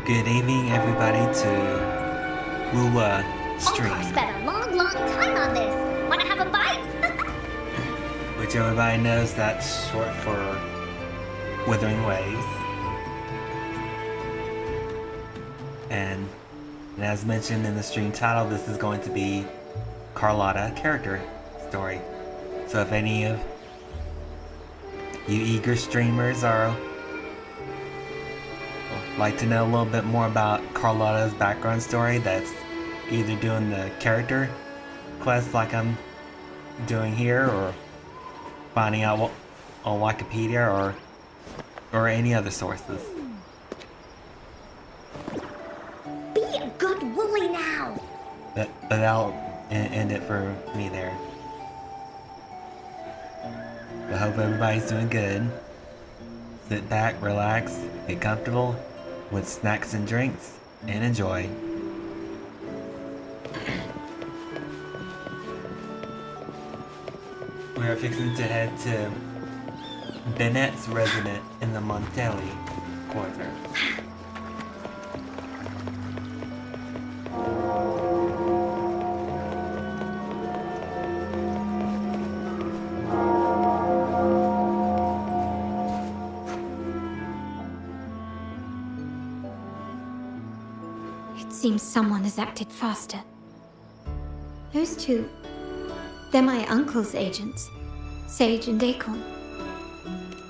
Good evening, everybody, to wuwa stream, Uncle spent a long time on this. Wanna have a bite? which everybody knows that's short for Withering Waves. And as mentioned in the stream title, this is going to be Carlotta character story. So if any of you eager streamers are like to know a little bit more about Carlotta's background story, that's either doing the character quest like I'm doing here, or finding out on Wikipedia or any other sources. Be a good Wooly now. But that'll end it for me there. I hope everybody's doing good. Sit back, relax, get comfortable with snacks and drinks, and enjoy. We are fixing to head to Bennett's residence in the Montelli quarter. It seems someone has acted faster. Those two, they're my uncle's agents, Sage and Acorn.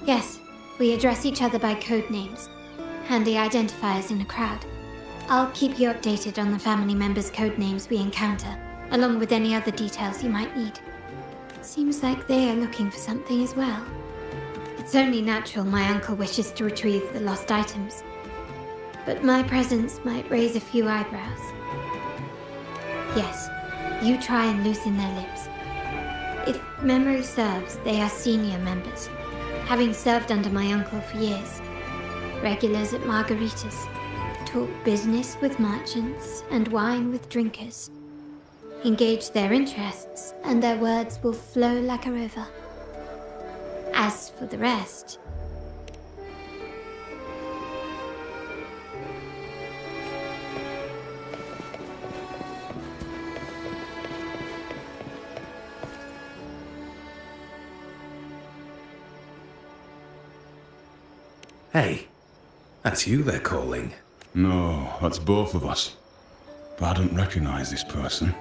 Yes, we address each other by code names, handy identifiers in a crowd. I'll keep you updated on the family members' code names we encounter, along with any other details you might need. Seems like they are looking for something as well. It's only natural my uncle wishes to retrieve the lost items, but my presence might raise a few eyebrows. Yes, you try and loosen their lips. If memory serves, they are senior members, having served under my uncle for years. Regulars at margaritas, talk business with merchants and wine with drinkers. Engage their interests, and their words will flow like a river. As for the rest, Hey, that's you they're calling. No, that's both of us. But I don't recognize this person.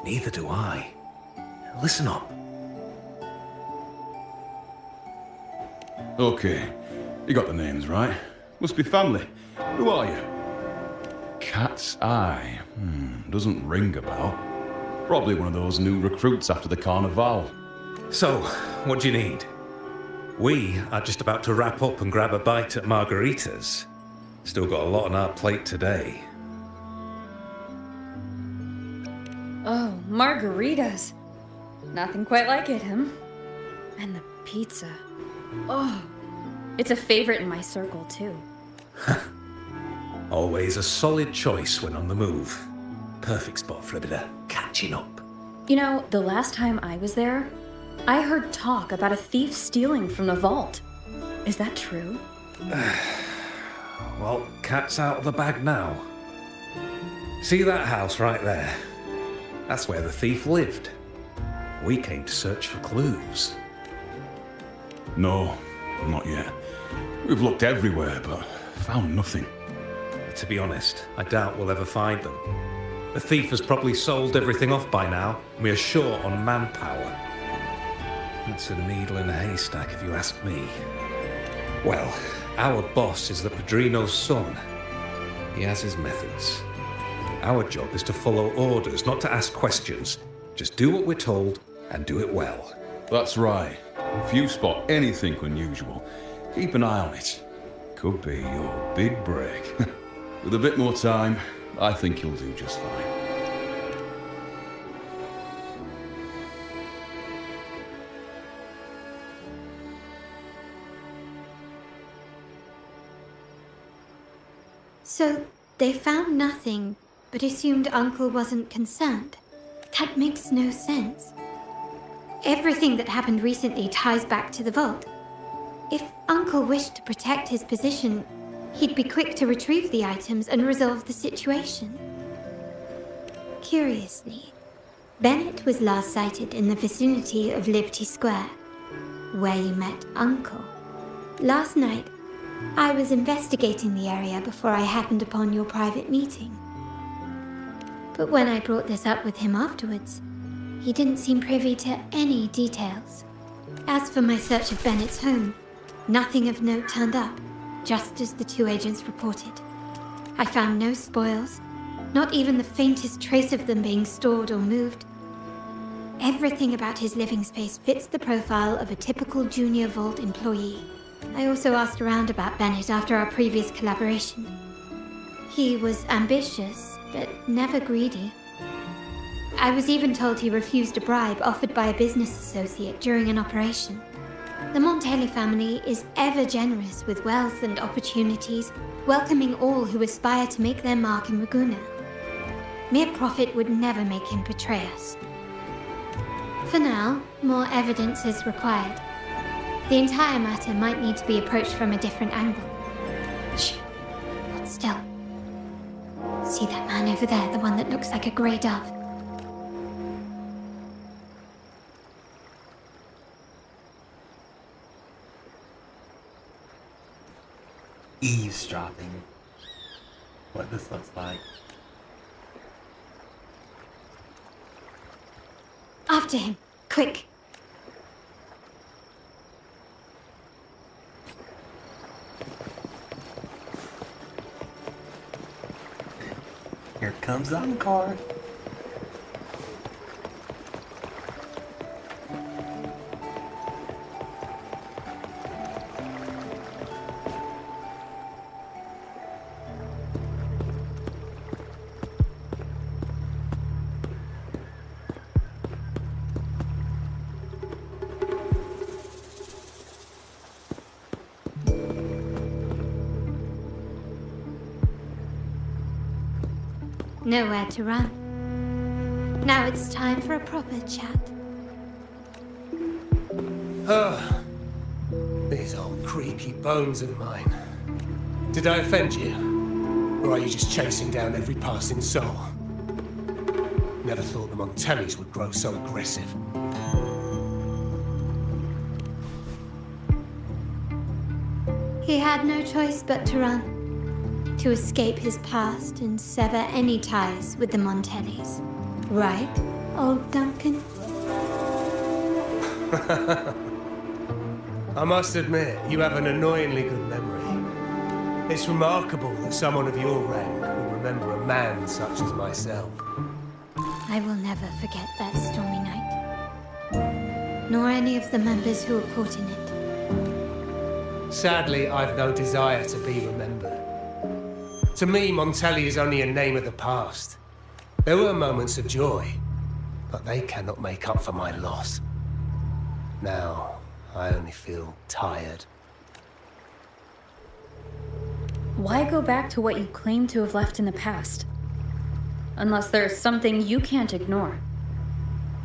Neither do I. Listen up. Okay, you got the names right. Must be family. Who are you? Cat's Eye. Doesn't ring a bell. Probably one of those new recruits after the Carnival. So, what do you need? We are just about to wrap up and grab a bite at margaritas. Still got a lot on our plate today. Oh, margaritas. Nothing quite like it, And the pizza. Oh, it's a favorite in my circle, too. Always a solid choice when on the move. Perfect spot for a bit of catching up. You know, the last time I was there, I heard talk about a thief stealing from the vault. Is that true? Well, cat's out of the bag now. See that house right there? That's where the thief lived. We came to search for clues. No, not yet. We've looked everywhere, but found nothing. To be honest, I doubt we'll ever find them. The thief has probably sold everything off by now, and we are short on manpower. That's a needle in a haystack, if you ask me. Well, our boss is the Padrino's son. He has his methods. Our job is to follow orders, not to ask questions. Just do what we're told, and do it well. That's right. If you spot anything unusual, keep an eye on it. Could be your big break. With a bit more time, I think you'll do just fine. so they found nothing, but assumed Uncle wasn't concerned. That makes no sense. Everything that happened recently ties back to the vault. If Uncle wished to protect his position, he'd be quick to retrieve the items and resolve the situation. Curiously, Bennett was last sighted in the vicinity of Liberty Square, where you met Uncle. Last night, I was investigating the area before I happened upon your private meeting. But when I brought this up with him afterwards, he didn't seem privy to any details. As for my search of Bennett's home, nothing of note turned up, just as the two agents reported. I found no spoils, not even the faintest trace of them being stored or moved. Everything about his living space fits the profile of a typical Junior Vault employee. I also asked around about Bennett after our previous collaboration. He was ambitious, but never greedy. I was even told he refused a bribe offered by a business associate during an operation. The Montelli family is ever generous with wealth and opportunities, welcoming all who aspire to make their mark in Ragusa. Mere profit would never make him betray us. For now, more evidence is required. The entire matter might need to be approached from a different angle. Shh, hold still. See that man over there, the one that looks like a grey dove? Eavesdropping. What this looks like. After him, quick! Here comes Encore. Nowhere to run. Now it's time for a proper chat. These old creepy bones of mine. Did I offend you? Or are you just chasing down every passing soul? Never thought the Montellis would grow so aggressive. He had no choice but to run. To escape his past and sever any ties with the Montellis. Right, old Duncan? I must admit, you have an annoyingly good memory. It's remarkable that someone of your rank would remember a man such as myself. I will never forget that stormy night. Nor any of the members who were caught in it. Sadly, I've no desire to be remembered. To me, Montelli is only a name of the past. There were moments of joy, but they cannot make up for my loss. Now, I only feel tired. Why go back to what you claim to have left in the past? Unless there's something you can't ignore.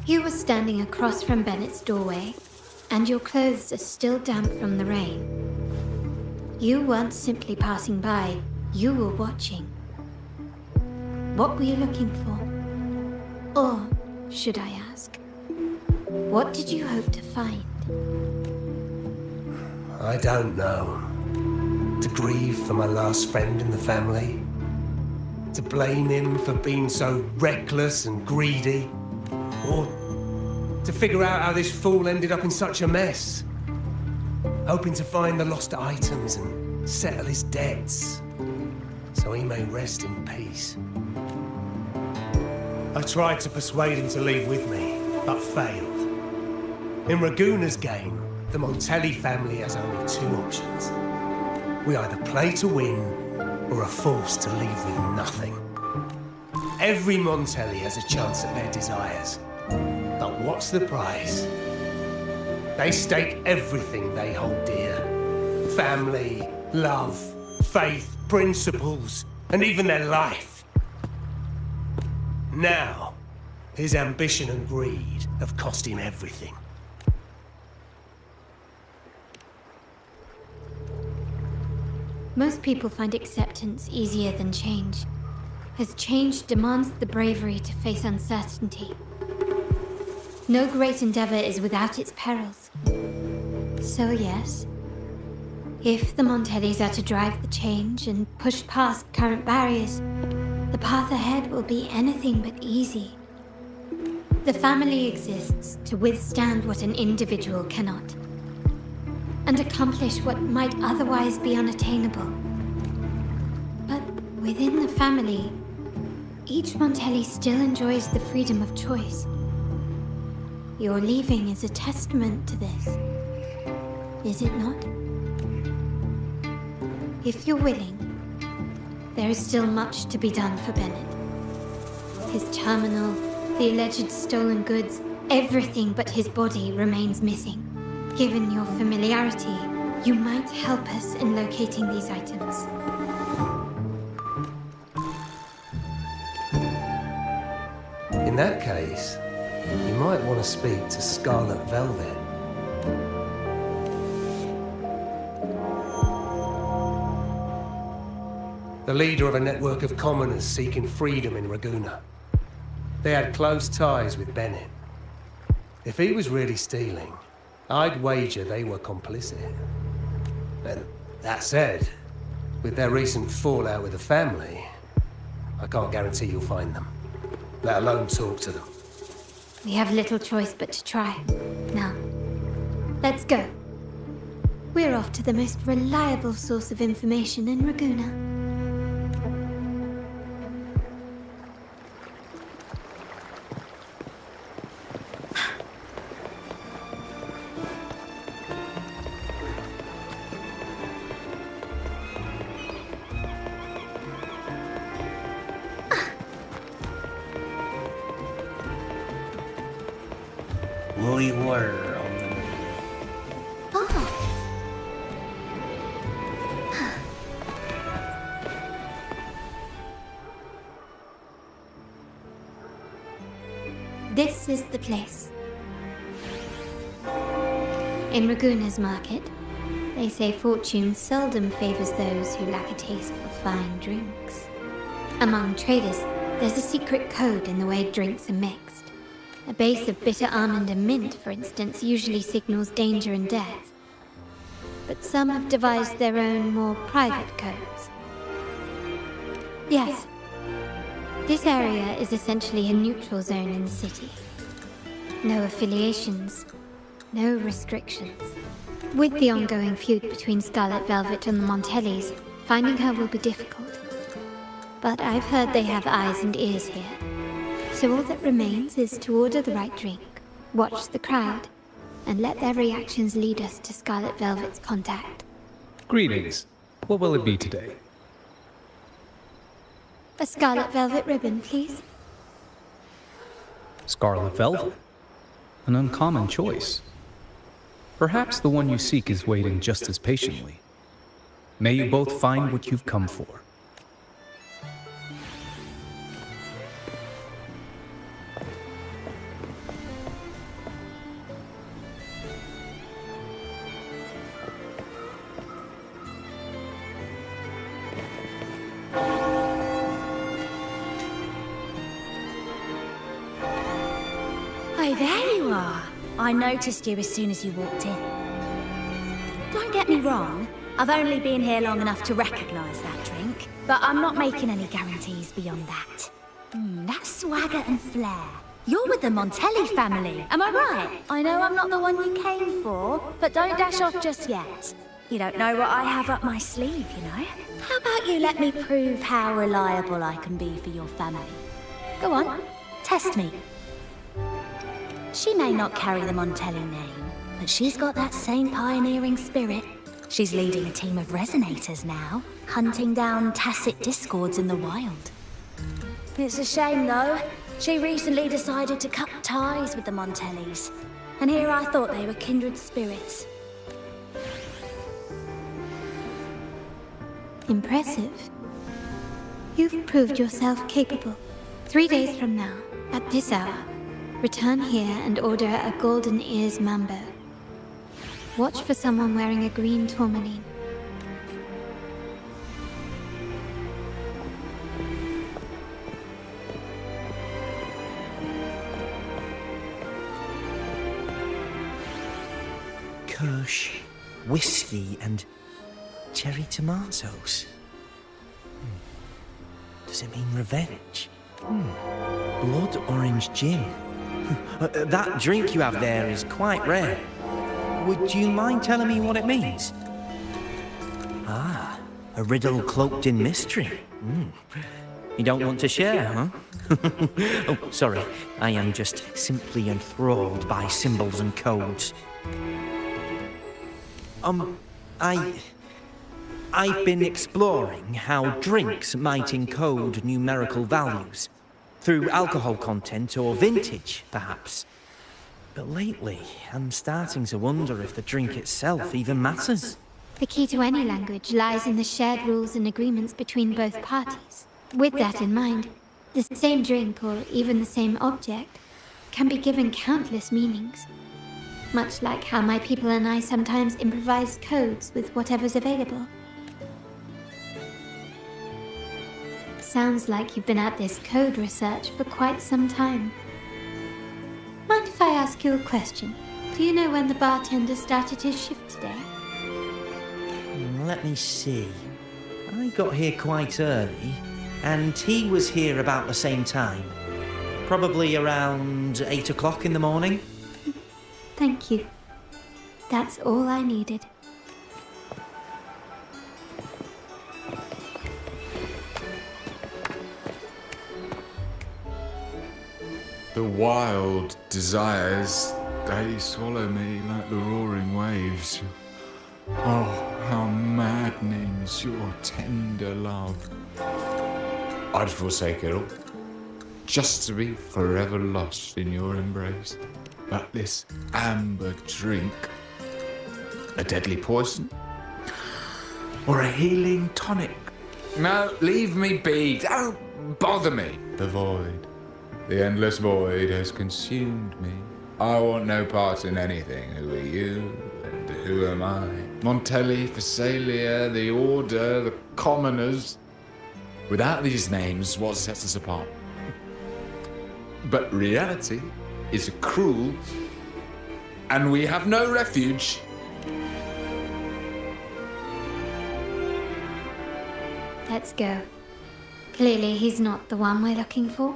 You were standing across from Bennett's doorway, and your clothes are still damp from the rain. You weren't simply passing by. You were watching. What were you looking for? Or, should I ask, what did you hope to find? I don't know. To grieve for my last friend in the family? To blame him for being so reckless and greedy? Or to figure out how this fool ended up in such a mess? Hoping to find the lost items and settle his debts, so he may rest in peace. I tried to persuade him to leave with me, but failed. In Ragusa's game, the Montelli family has only two options. We either play to win, or are forced to leave with nothing. Every Montelli has a chance at their desires. But what's the price? They stake everything they hold dear. Family, love, faith, principles, and even their life. Now, his ambition and greed have cost him everything. Most people find acceptance easier than change, as change demands the bravery to face uncertainty. No great endeavor is without its perils. So yes, if the Montellis are to drive the change and push past current barriers, the path ahead will be anything but easy. The family exists to withstand what an individual cannot, and accomplish what might otherwise be unattainable. But within the family, each Montelli still enjoys the freedom of choice. Your leaving is a testament to this, is it not? If you're willing, there is still much to be done for Bennett. His terminal, the alleged stolen goods, everything but his body remains missing. Given your familiarity, you might help us in locating these items. In that case, you might want to speak to Scarlet Velvet. The leader of a network of commoners seeking freedom in Raguna. They had close ties with Bennett. If he was really stealing, I'd wager they were complicit. And that said, with their recent fallout with the family, I can't guarantee you'll find them, let alone talk to them. We have little choice but to try. Now, let's go. We're off to the most reliable source of information in Raguna. Woolly water on the This is the place. In Raguna's market, they say fortune seldom favors those who lack a taste for fine drinks. Among traders, there's a secret code in the way drinks are mixed. A base of bitter almond and mint, for instance, usually signals danger and death. But some have devised their own, more private codes. Yes, this area is essentially a neutral zone in the city. No affiliations, no restrictions. With the ongoing feud between Scarlet Velvet and the Montellis, finding her will be difficult. But I've heard they have eyes and ears here. So all that remains is to order the right drink, watch the crowd, and let their reactions lead us to Scarlet Velvet's contact. Greetings. What will it be today? A Scarlet Velvet ribbon, please. Scarlet Velvet? An uncommon choice. Perhaps the one you seek is waiting just as patiently. May you both find what you've come for. Oh, there you are. I noticed you as soon as you walked in. Don't get me wrong, I've only been here long enough to recognise that drink, but I'm not making any guarantees beyond that. That swagger and flair. You're with the Montelli family, am I right? I know I'm not the one you came for, but don't dash off just yet. You don't know what I have up my sleeve, you know? How about you let me prove how reliable I can be for your family? Go on, test me. She may not carry the Montelli name, but she's got that same pioneering spirit. She's leading a team of resonators now, hunting down tacit discords in the wild. It's a shame, though. She recently decided to cut ties with the Montellis, and here I thought they were kindred spirits. Impressive. You've proved yourself capable. 3 days from now, at this hour, return here and order a golden ears mambo. Watch for someone wearing a green tourmaline. kirsch, whiskey, and cherry tomatoes. Does it mean revenge? Blood orange gin. That drink you have there is quite rare. Would you mind telling me what it means? Ah, a riddle cloaked in mystery. You don't want to share, huh? Oh, sorry. I am just simply enthralled by symbols and codes. I've been exploring how drinks might encode numerical values. Through alcohol content or vintage, perhaps. But lately, I'm starting to wonder if the drink itself even matters. The key to any language lies in the shared rules and agreements between both parties. With that in mind, the same drink or even the same object can be given countless meanings. Much like how my people and I sometimes improvise codes with whatever's available. Sounds like you've been at this code research for quite some time. Mind if I ask you a question? Do you know when the bartender started his shift today? Let me see. I got here quite early, and he was here about the same time. Probably around 8 o'clock in the morning. Thank you. That's all I needed. The wild desires, they swallow me like the roaring waves. Oh, how maddening's your tender love. I'd forsake it all, just to be forever lost in your embrace. But this amber drink, a deadly poison? Or a healing tonic? No, leave me be, don't bother me. The void. The endless void has consumed me. I want no part in anything. Who are you and who am I? Montelli, Phasalia, the Order, the Commoners. Without these names, what sets us apart? But reality is cruel, and we have no refuge. Let's go. Clearly he's not the one we're looking for.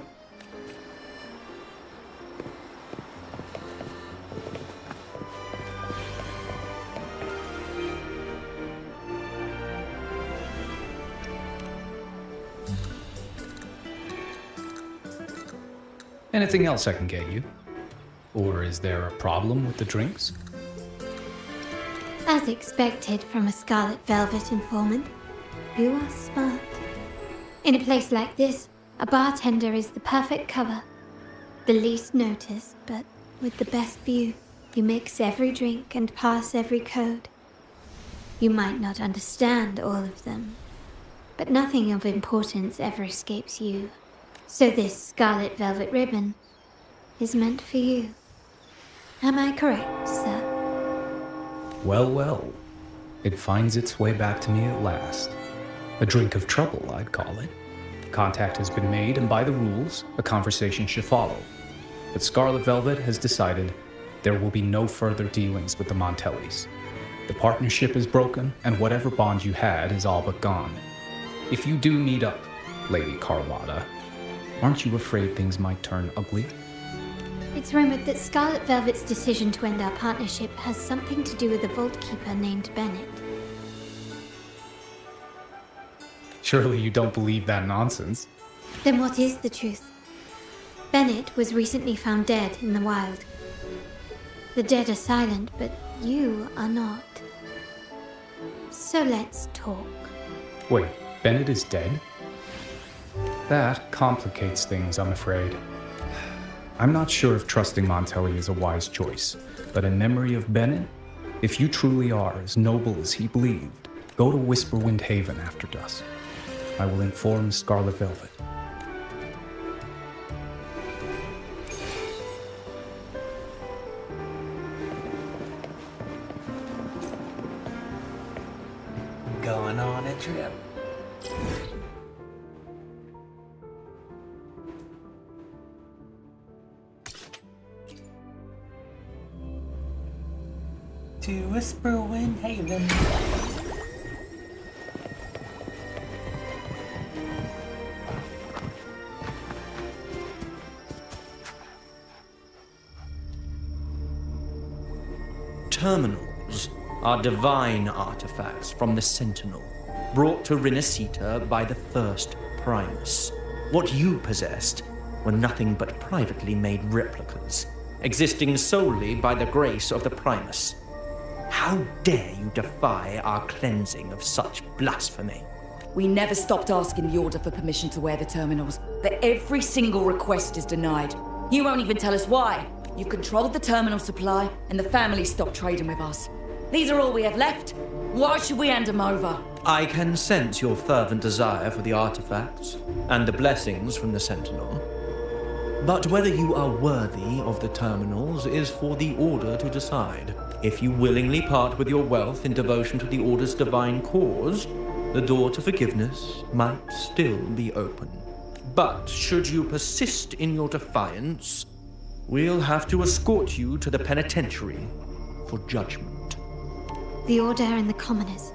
Anything else I can get you? Or is there a problem with the drinks? As expected from a Scarlet Velvet informant, you are smart. In a place like this, a bartender is the perfect cover. The least noticed, but with the best view. You mix every drink and pass every code. You might not understand all of them, but nothing of importance ever escapes you. So this Scarlet Velvet ribbon is meant for you. Am I correct, sir? Well, well. It finds its way back to me at last. A drink of trouble, I'd call it. Contact has been made, and by the rules, a conversation should follow. But Scarlet Velvet has decided there will be no further dealings with the Montellis. The partnership is broken, and whatever bond you had is all but gone. If you do meet up, Lady Carlotta, aren't you afraid things might turn ugly? It's rumored that Scarlet Velvet's decision to end our partnership has something to do with a vault keeper named Bennett. Surely you don't believe that nonsense. Then what is the truth? Bennett was recently found dead in the wild. The dead are silent, but you are not. So let's talk. Wait, Bennett is dead? That complicates things, I'm afraid. I'm not sure if trusting Montelli is a wise choice, but in memory of Bennett, if you truly are as noble as he believed, go to Whisperwind Haven after dusk. I will inform Scarlet Velvet. Going on a trip. to Whisperwind Haven. Terminals are divine artifacts from the Sentinel, brought to Rinascita by the first Primus. What you possessed were nothing but privately made replicas, existing solely by the grace of the Primus. How dare you defy our cleansing of such blasphemy? We never stopped asking the Order for permission to wear the terminals, but every single request is denied. You won't even tell us why. You've controlled the terminal supply, and the family stopped trading with us. These are all we have left. Why should we hand them over? I can sense your fervent desire for the artifacts and the blessings from the Sentinel. But whether you are worthy of the terminals is for the Order to decide. If you willingly part with your wealth in devotion to the Order's divine cause, the door to forgiveness might still be open. But should you persist in your defiance, we'll have to escort you to the penitentiary for judgment. The Order and the commoners.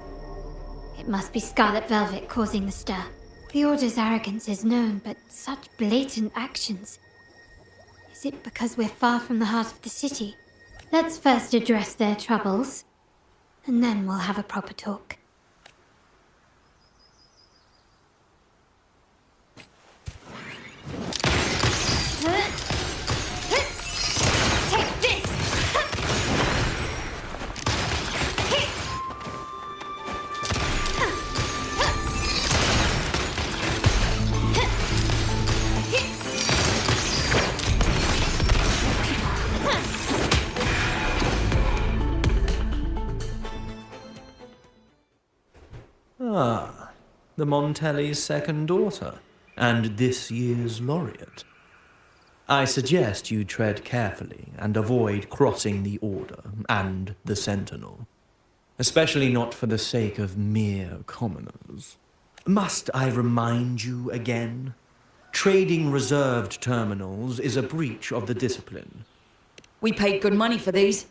It must be Scarlet Velvet causing the stir. The Order's arrogance is known, but such blatant actions. Is it because we're far from the heart of the city? Let's first address their troubles, and then we'll have a proper talk. Take this! Ah, the Montelli's second daughter, and this year's laureate. I suggest you tread carefully and avoid crossing the Order and the Sentinel, especially not for the sake of mere commoners. Must I remind you again? Trading reserved terminals is a breach of the discipline. We paid good money for these.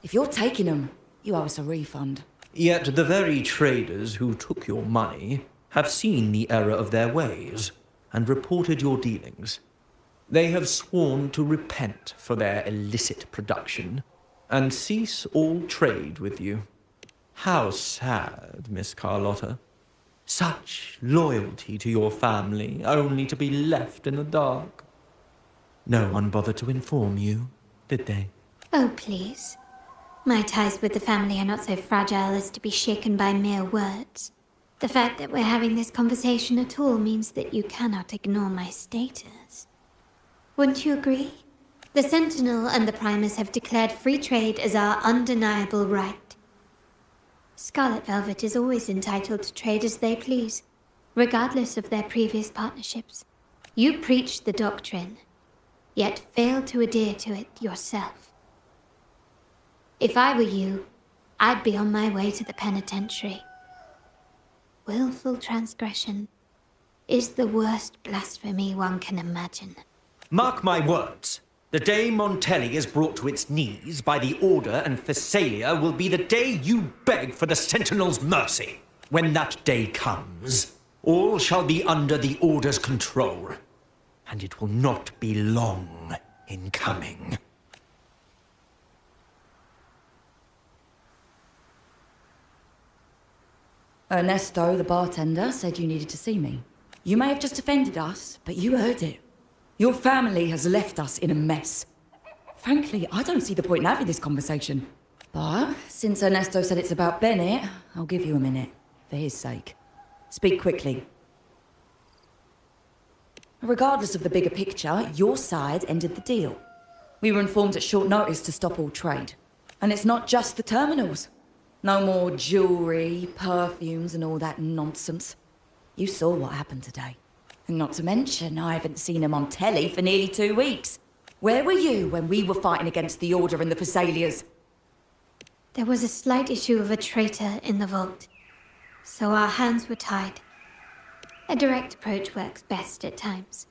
If you're taking them, you owe us a refund. Yet the very traders who took your money have seen the error of their ways and reported your dealings. They have sworn to repent for their illicit production and cease all trade with you. How sad, Miss Carlotta. Such loyalty to your family, only to be left in the dark. No one bothered to inform you, did they? Oh, please. My ties with the family are not so fragile as to be shaken by mere words. The fact that we're having this conversation at all means that you cannot ignore my status. Wouldn't you agree? The Sentinel and the Primus have declared free trade as our undeniable right. Scarlet Velvet is always entitled to trade as they please, regardless of their previous partnerships. You preach the doctrine, yet fail to adhere to it yourself. If I were you, I'd be on my way to the penitentiary. Willful transgression is the worst blasphemy one can imagine. Mark my words. The day Montelli is brought to its knees by the Order and Thessalia will be the day you beg for the Sentinel's mercy. When that day comes, all shall be under the Order's control, and it will not be long in coming. Ernesto, the bartender, said you needed to see me. You may have just offended us, but you heard it. Your family has left us in a mess. Frankly, I don't see the point in having this conversation. But since Ernesto said it's about Bennett, I'll give you a minute, for his sake. Speak quickly. Regardless of the bigger picture, your side ended the deal. We were informed at short notice to stop all trade. And it's not just the terminals. No more jewelry, perfumes, and all that nonsense. You saw what happened today. And not to mention, I haven't seen him on telly for nearly 2 weeks. Where were you when we were fighting against the Order and the Thessalias? There was a slight issue of a traitor in the vault, so our hands were tied. A direct approach works best at times.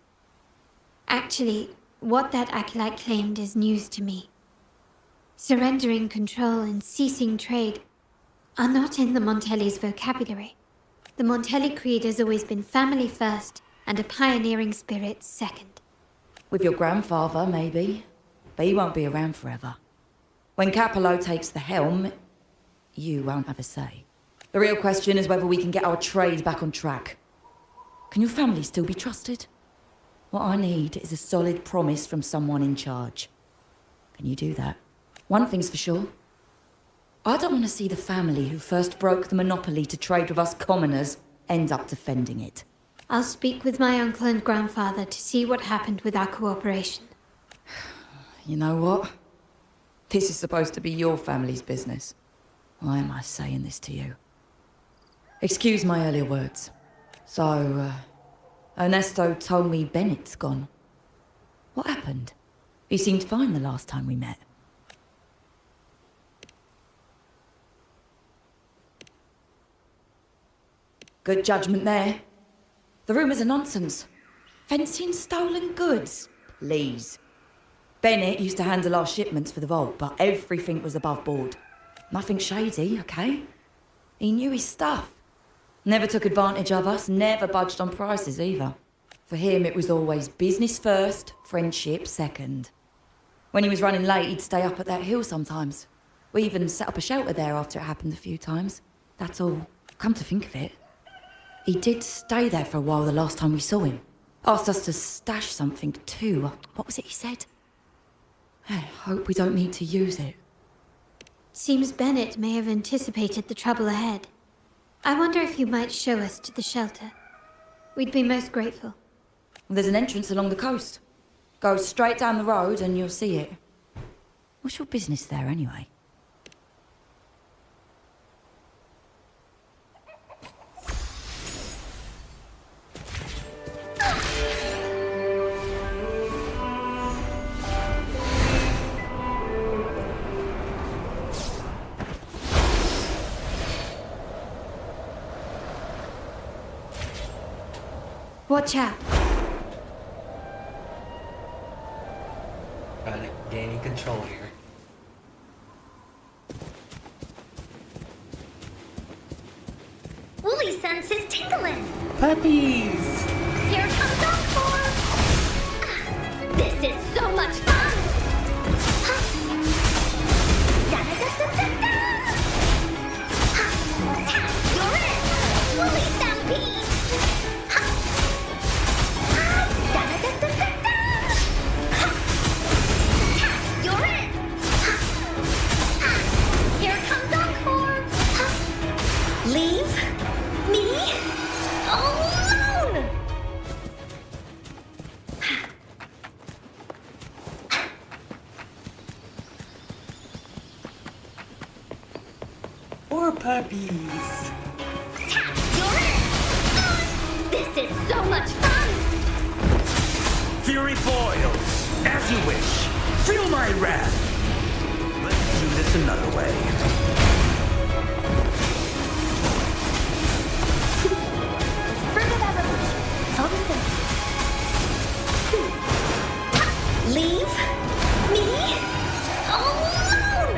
Actually, what that acolyte claimed is news to me. Surrendering control and ceasing trade are not in the Montelli's vocabulary. The Montelli creed has always been family first and a pioneering spirit second. With your grandfather, maybe. But he won't be around forever. When Capello takes the helm, you won't have a say. The real question is whether we can get our trade back on track. Can your family still be trusted? What I need is a solid promise from someone in charge. Can you do that? One thing's for sure. I don't want to see the family who first broke the monopoly to trade with us commoners end up defending it. I'll speak with my uncle and grandfather to see what happened with our cooperation. You know what? This is supposed to be your family's business. Why am I saying this to you? Excuse my earlier words. So, Ernesto told me Bennett's gone. What happened? He seemed fine the last time we met. Good judgment there. The rumours are nonsense. Fencing stolen goods, please. Bennett used to handle our shipments for the vault, but everything was above board. Nothing shady, okay? He knew his stuff. Never took advantage of us, never budged on prices either. For him, it was always business first, friendship second. When he was running late, he'd stay up at that hill sometimes. We even set up a shelter there after it happened a few times. That's all. Come to think of it, he did stay there for a while the last time we saw him. Asked us to stash something too. What was it he said? I hope we don't need to use it. Seems Bennett may have anticipated the trouble ahead. I wonder if you might show us to the shelter. We'd be most grateful. Well, there's an entrance along the coast. Go straight down the road and you'll see it. What's your business there anyway? Watch out. Gaining control here. Woolly senses tingling. Puppies! Here comes Encore. This is so much fun. Da-da-da-da-da-da. You're in. Woolly stampede. You're in! Here comes Encore! Leave me alone! Poor puppies! You're in! This is so much fun! Fury boils, as you wish. Feel my wrath. Let's do this another way. Further evolution. Leave me alone!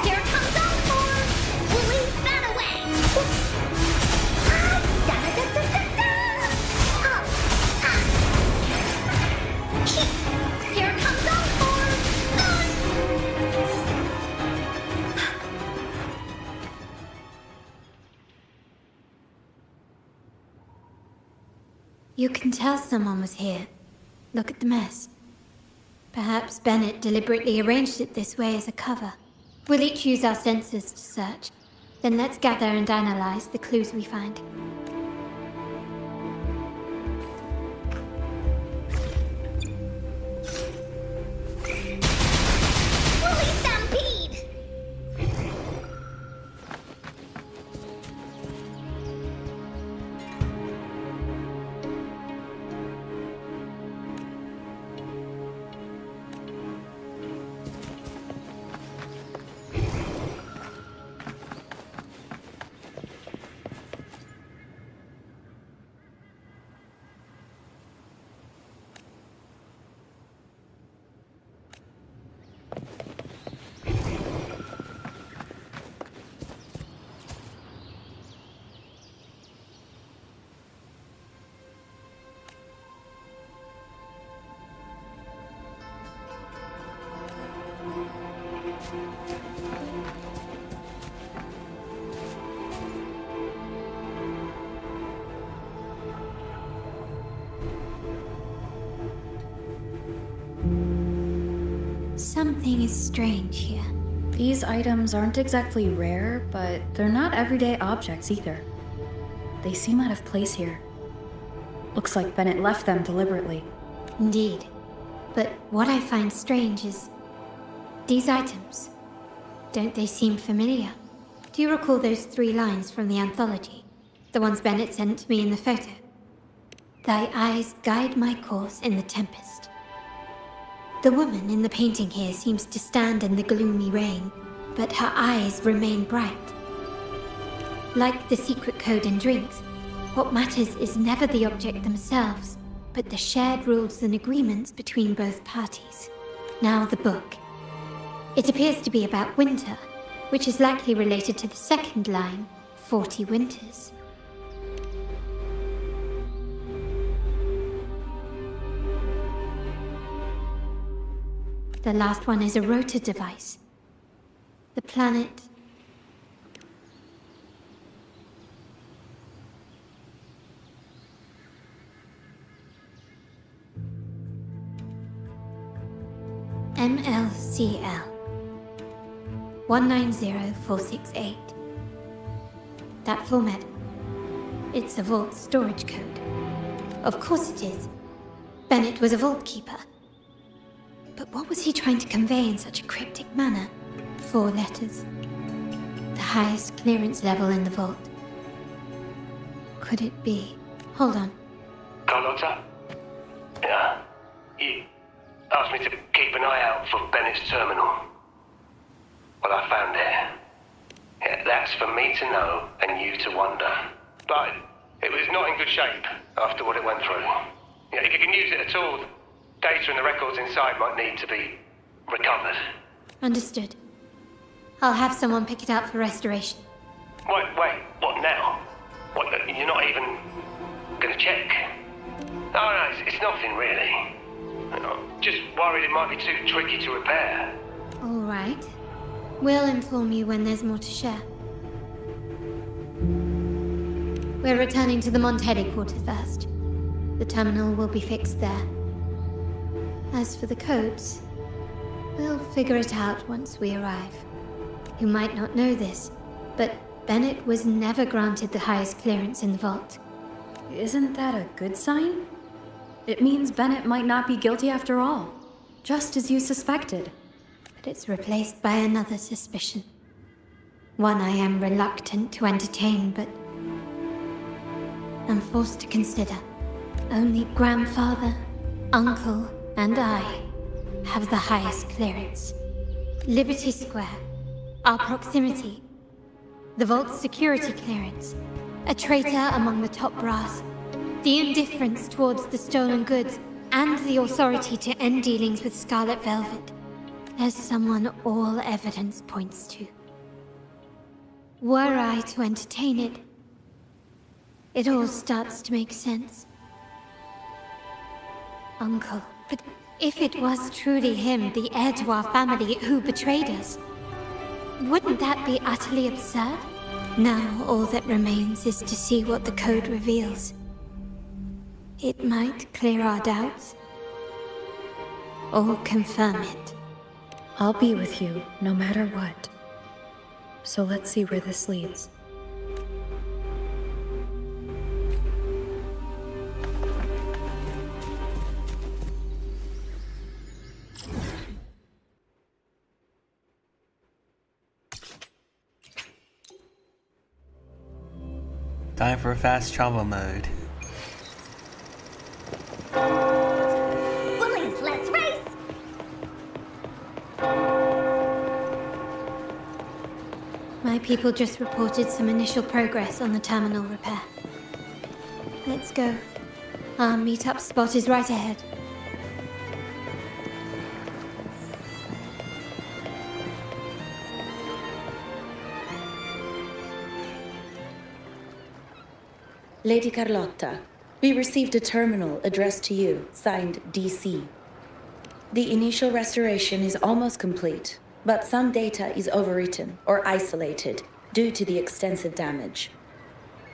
Here comes Encore! We'll leave that away! Da-da-da-da-da-da! Here comes Encore! You can tell someone was here. Look at the mess. Perhaps Bennett deliberately arranged it this way as a cover. We'll each use our senses to search. Then let's gather and analyze the clues we find. Woolly stampede! Something is strange here. These items aren't exactly rare, but they're not everyday objects either. They seem out of place here. Looks like Bennett left them deliberately. Indeed. But what I find strange is these items. Don't they seem familiar? Do you recall those 3 lines from the anthology? The ones Bennett sent to me in the photo? Thy eyes guide my course in the tempest. The woman in the painting here seems to stand in the gloomy rain, but her eyes remain bright. Like the secret code in drinks, what matters is never the object themselves, but the shared rules and agreements between both parties. Now the book. It appears to be about winter, which is likely related to the second line, 40 winters. The last one is a rotor device. The planet... MLCL 190468. That format. It's a vault storage code. Of course it is. Bennett was a vault keeper. But what was he trying to convey in such a cryptic manner? 4 letters. The highest clearance level in the vault. Could it be? Hold on. Carlotta? Yeah. You asked me to keep an eye out for Bennett's terminal. Well, I found it. Yeah, that's for me to know and you to wonder. But it was not in good shape after what it went through. Yeah, if you can use it at all, data and the records inside might need to be recovered. Understood. I'll have someone pick it up for restoration. Wait, what now? What, you're not even gonna check? Oh no, it's nothing really. I'm just worried it might be too tricky to repair. All right. We'll inform you when there's more to share. We're returning to the Mont headquarters first. The terminal will be fixed there. As for the codes, we'll figure it out once we arrive. You might not know this, but Bennett was never granted the highest clearance in the vault. Isn't that a good sign? It means Bennett might not be guilty after all, just as you suspected. But it's replaced by another suspicion. One I am reluctant to entertain, but I'm forced to consider. Only grandfather, uncle, and I have the highest clearance. Liberty Square, our proximity, the vault's security clearance, a traitor among the top brass, the indifference towards the stolen goods, and the authority to end dealings with Scarlet Velvet. There's someone all evidence points to. Were I to entertain it, it all starts to make sense. Uncle, but if it was truly him, the heir to our family, who betrayed us, wouldn't that be utterly absurd? Now all that remains is to see what the code reveals. It might clear our doubts, or confirm it. I'll be with you, no matter what. So let's see where this leads. Time for fast travel mode. Bullies, let's race! My people just reported some initial progress on the terminal repair. Let's go. Our meetup spot is right ahead. Lady Carlotta, we received a terminal addressed to you, signed DC. The initial restoration is almost complete, but some data is overwritten or isolated due to the extensive damage.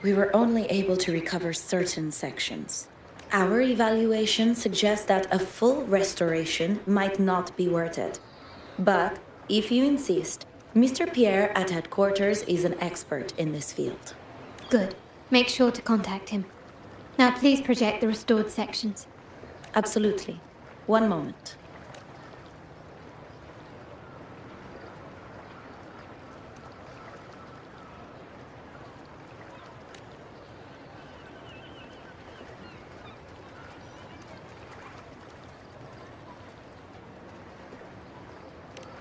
We were only able to recover certain sections. Our evaluation suggests that a full restoration might not be worth it. But if you insist, Mr. Pierre at headquarters is an expert in this field. Good. Make sure to contact him. Now please project the restored sections. Absolutely. One moment.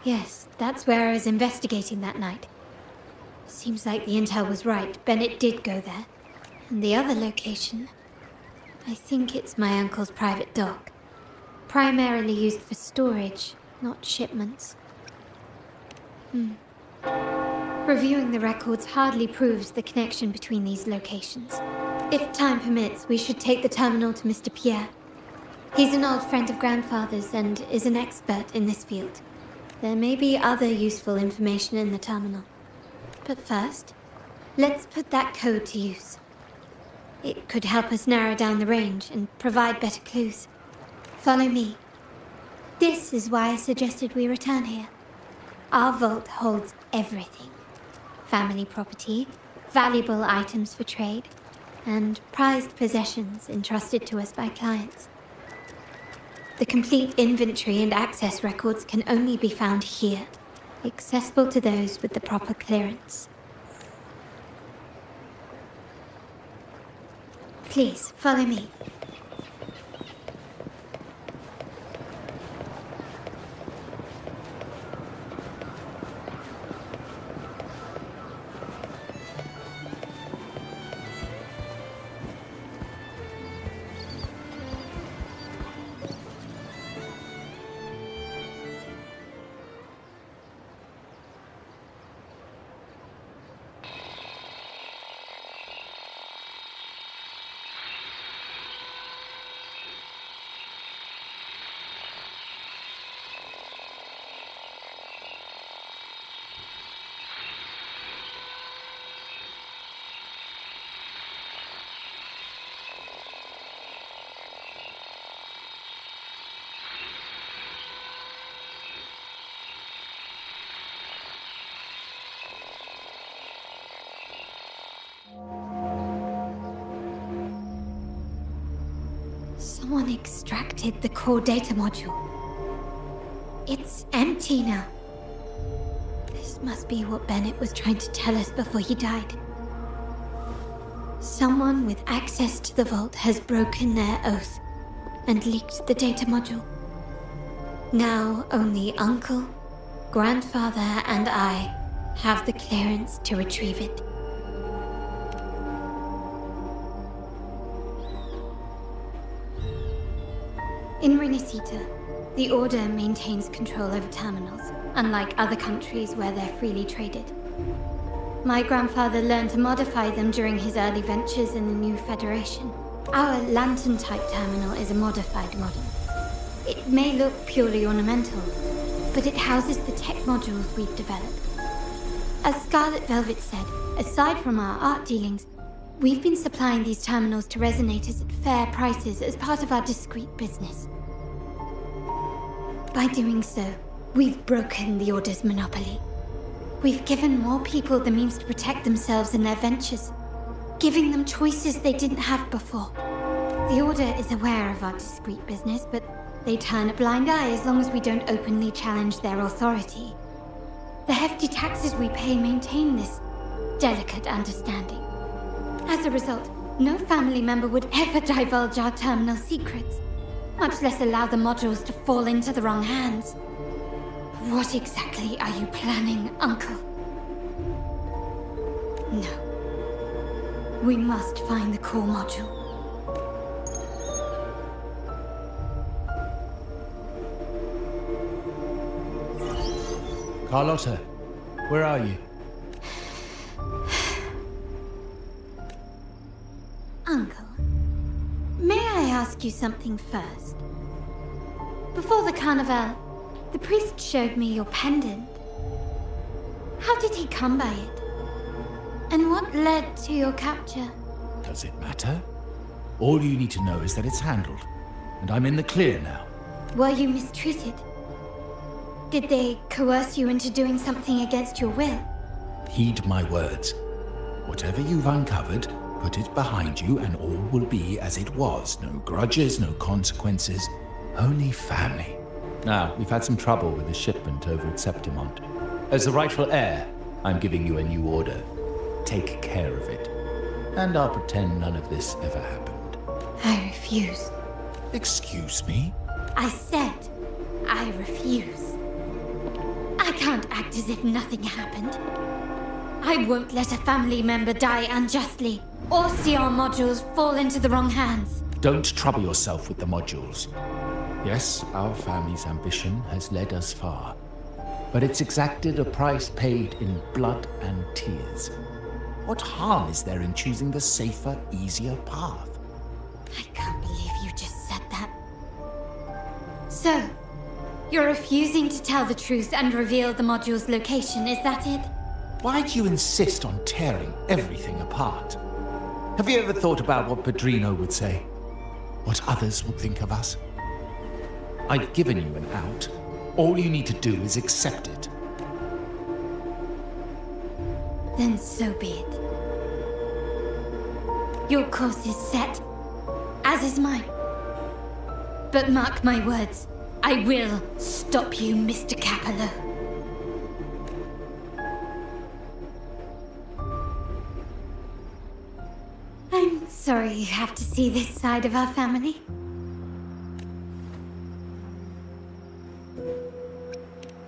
Yes, that's where I was investigating that night. Seems like the intel was right. Bennett did go there. And the other location, I think it's my uncle's private dock. Primarily used for storage, not shipments. Reviewing the records hardly proves the connection between these locations. If time permits, we should take the terminal to Mr. Pierre. He's an old friend of Grandfather's and is an expert in this field. There may be other useful information in the terminal. But first, let's put that code to use. It could help us narrow down the range and provide better clues. Follow me. This is why I suggested we return here. Our vault holds everything. Family property, valuable items for trade, and prized possessions entrusted to us by clients. The complete inventory and access records can only be found here, accessible to those with the proper clearance. Please, follow me. Someone extracted the core data module. It's empty now. This must be what Bennett was trying to tell us before he died. Someone with access to the vault has broken their oath and leaked the data module. Now only Uncle, Grandfather, and I have the clearance to retrieve it. In Renisita, the Order maintains control over terminals, unlike other countries where they're freely traded. My grandfather learned to modify them during his early ventures in the new Federation. Our lantern-type terminal is a modified model. It may look purely ornamental, but it houses the tech modules we've developed. As Scarlet Velvet said, aside from our art dealings, we've been supplying these terminals to resonators at fair prices as part of our discreet business. By doing so, we've broken the Order's monopoly. We've given more people the means to protect themselves in their ventures, giving them choices they didn't have before. The Order is aware of our discreet business, but they turn a blind eye as long as we don't openly challenge their authority. The hefty taxes we pay maintain this delicate understanding. As a result, no family member would ever divulge our terminal secrets, much less allow the modules to fall into the wrong hands. What exactly are you planning, Uncle? No. We must find the core module. Carlotta, where are you? Uncle, may I ask you something first? Before the carnival, the priest showed me your pendant. How did he come by it? And what led to your capture? Does it matter? All you need to know is that it's handled, and I'm in the clear now. Were you mistreated? Did they coerce you into doing something against your will? Heed my words. Whatever you've uncovered, put it behind you and all will be as it was. No grudges, no consequences, only family. Now, we've had some trouble with the shipment over at Septimont. As the rightful heir, I'm giving you a new order. Take care of it. And I'll pretend none of this ever happened. I refuse. Excuse me? I said I refuse. I can't act as if nothing happened. I won't let a family member die unjustly, or see our modules fall into the wrong hands. Don't trouble yourself with the modules. Yes, our family's ambition has led us far, but it's exacted a price paid in blood and tears. What harm is there in choosing the safer, easier path? I can't believe you just said that. So, you're refusing to tell the truth and reveal the module's location, is that it? Why do you insist on tearing everything apart? Have you ever thought about what Padrino would say? What others would think of us? I've given you an out. All you need to do is accept it. Then so be it. Your course is set, as is mine. But mark my words, I will stop you, Mr. Capello. I'm sorry you have to see this side of our family.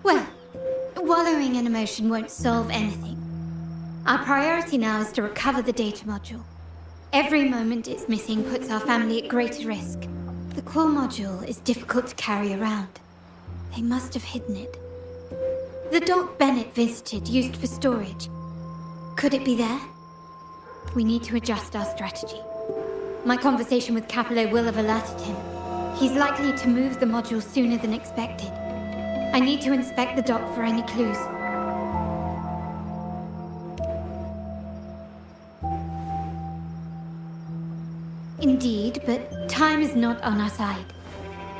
Well, wallowing in emotion won't solve anything. Our priority now is to recover the data module. Every moment it's missing puts our family at greater risk. The core module is difficult to carry around. They must have hidden it. The dock Bennett visited, used for storage. Could it be there? We need to adjust our strategy. My conversation with Capello will have alerted him. He's likely to move the module sooner than expected. I need to inspect the dock for any clues. Indeed, but time is not on our side.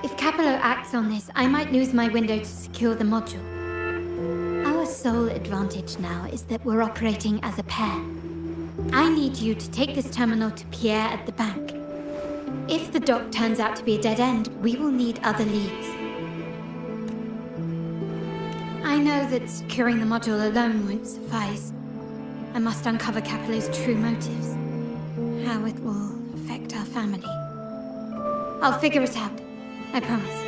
If Capello acts on this, I might lose my window to secure the module. Our sole advantage now is that we're operating as a pair. I need you to take this terminal to Pierre at the bank. If the dock turns out to be a dead end, we will need other leads. I know that securing the module alone won't suffice. I must uncover Capello's true motives. How it will affect our family. I'll figure it out. I promise.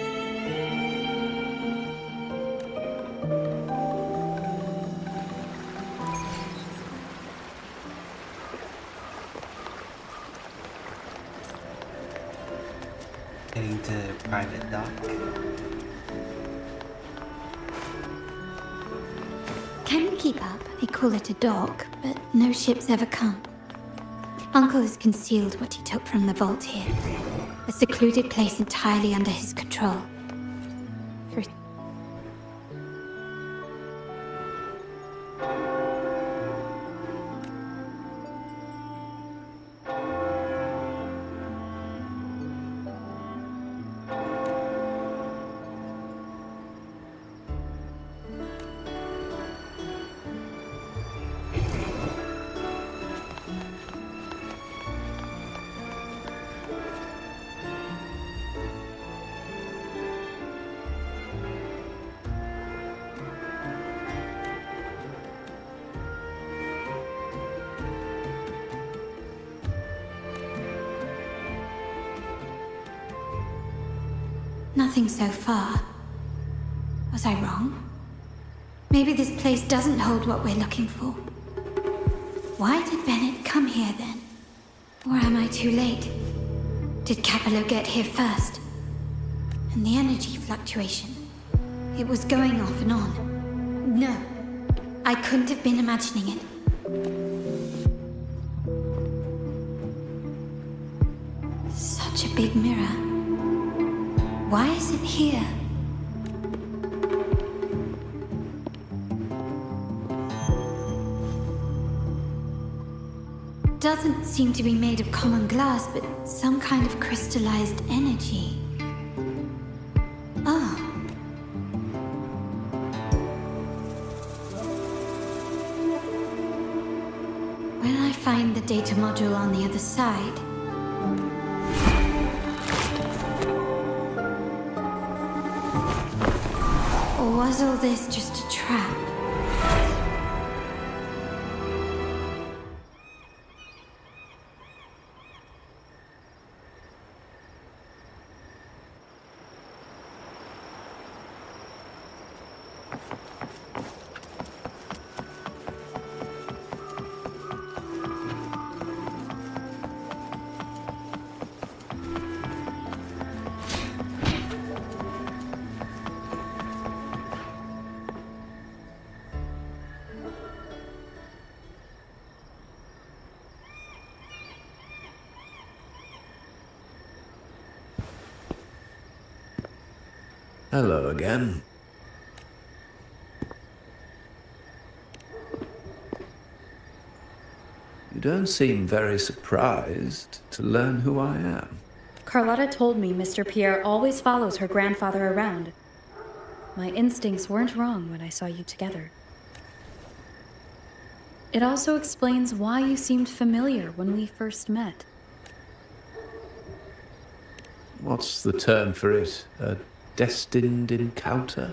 Heading to private dock. Can we keep up? They call it a dock, but no ships ever come. Uncle has concealed what he took from the vault here. A secluded place entirely under his control. For nothing so far. Was I wrong? Maybe this place doesn't hold what we're looking for. Why did Bennett come here then? Or am I too late? Did Capello get here First? And the energy fluctuation. It was going off and on. No, I couldn't have been imagining it. Such a big mirror. Why is it here? Doesn't seem to be made of common glass, but some kind of crystallized energy. Oh. Will I find the data module on the other side? Or was all this just a trap? Hello again. You don't seem very surprised to learn who I am. Carlotta told me Mr. Pierre always follows her grandfather around. My instincts weren't wrong when I saw you together. It also explains why you seemed familiar when we first met. What's the term for it? A destined encounter?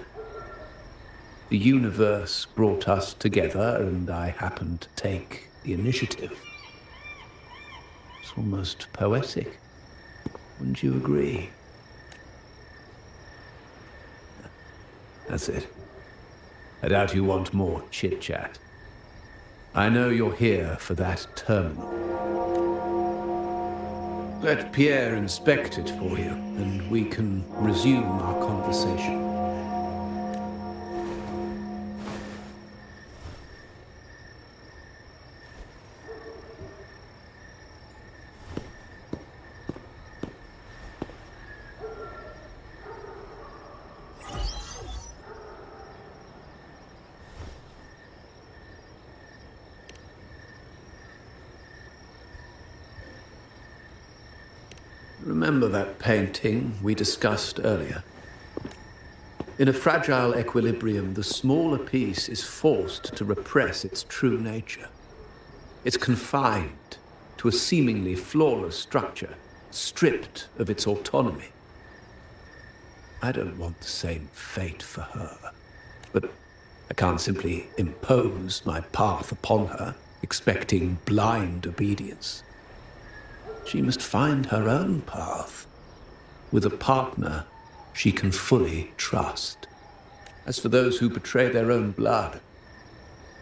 The universe brought us together, and I happened to take the initiative. It's almost poetic. Wouldn't you agree? That's it. I doubt you want more chit-chat. I know you're here for that terminal. Let Pierre inspect it for you, and we can resume our conversation. Remember that painting we discussed earlier? In a fragile equilibrium, the smaller piece is forced to repress its true nature. It's confined to a seemingly flawless structure, stripped of its autonomy. I don't want the same fate for her, but I can't simply impose my path upon her, expecting blind obedience. She must find her own path, with a partner she can fully trust. As for those who betray their own blood,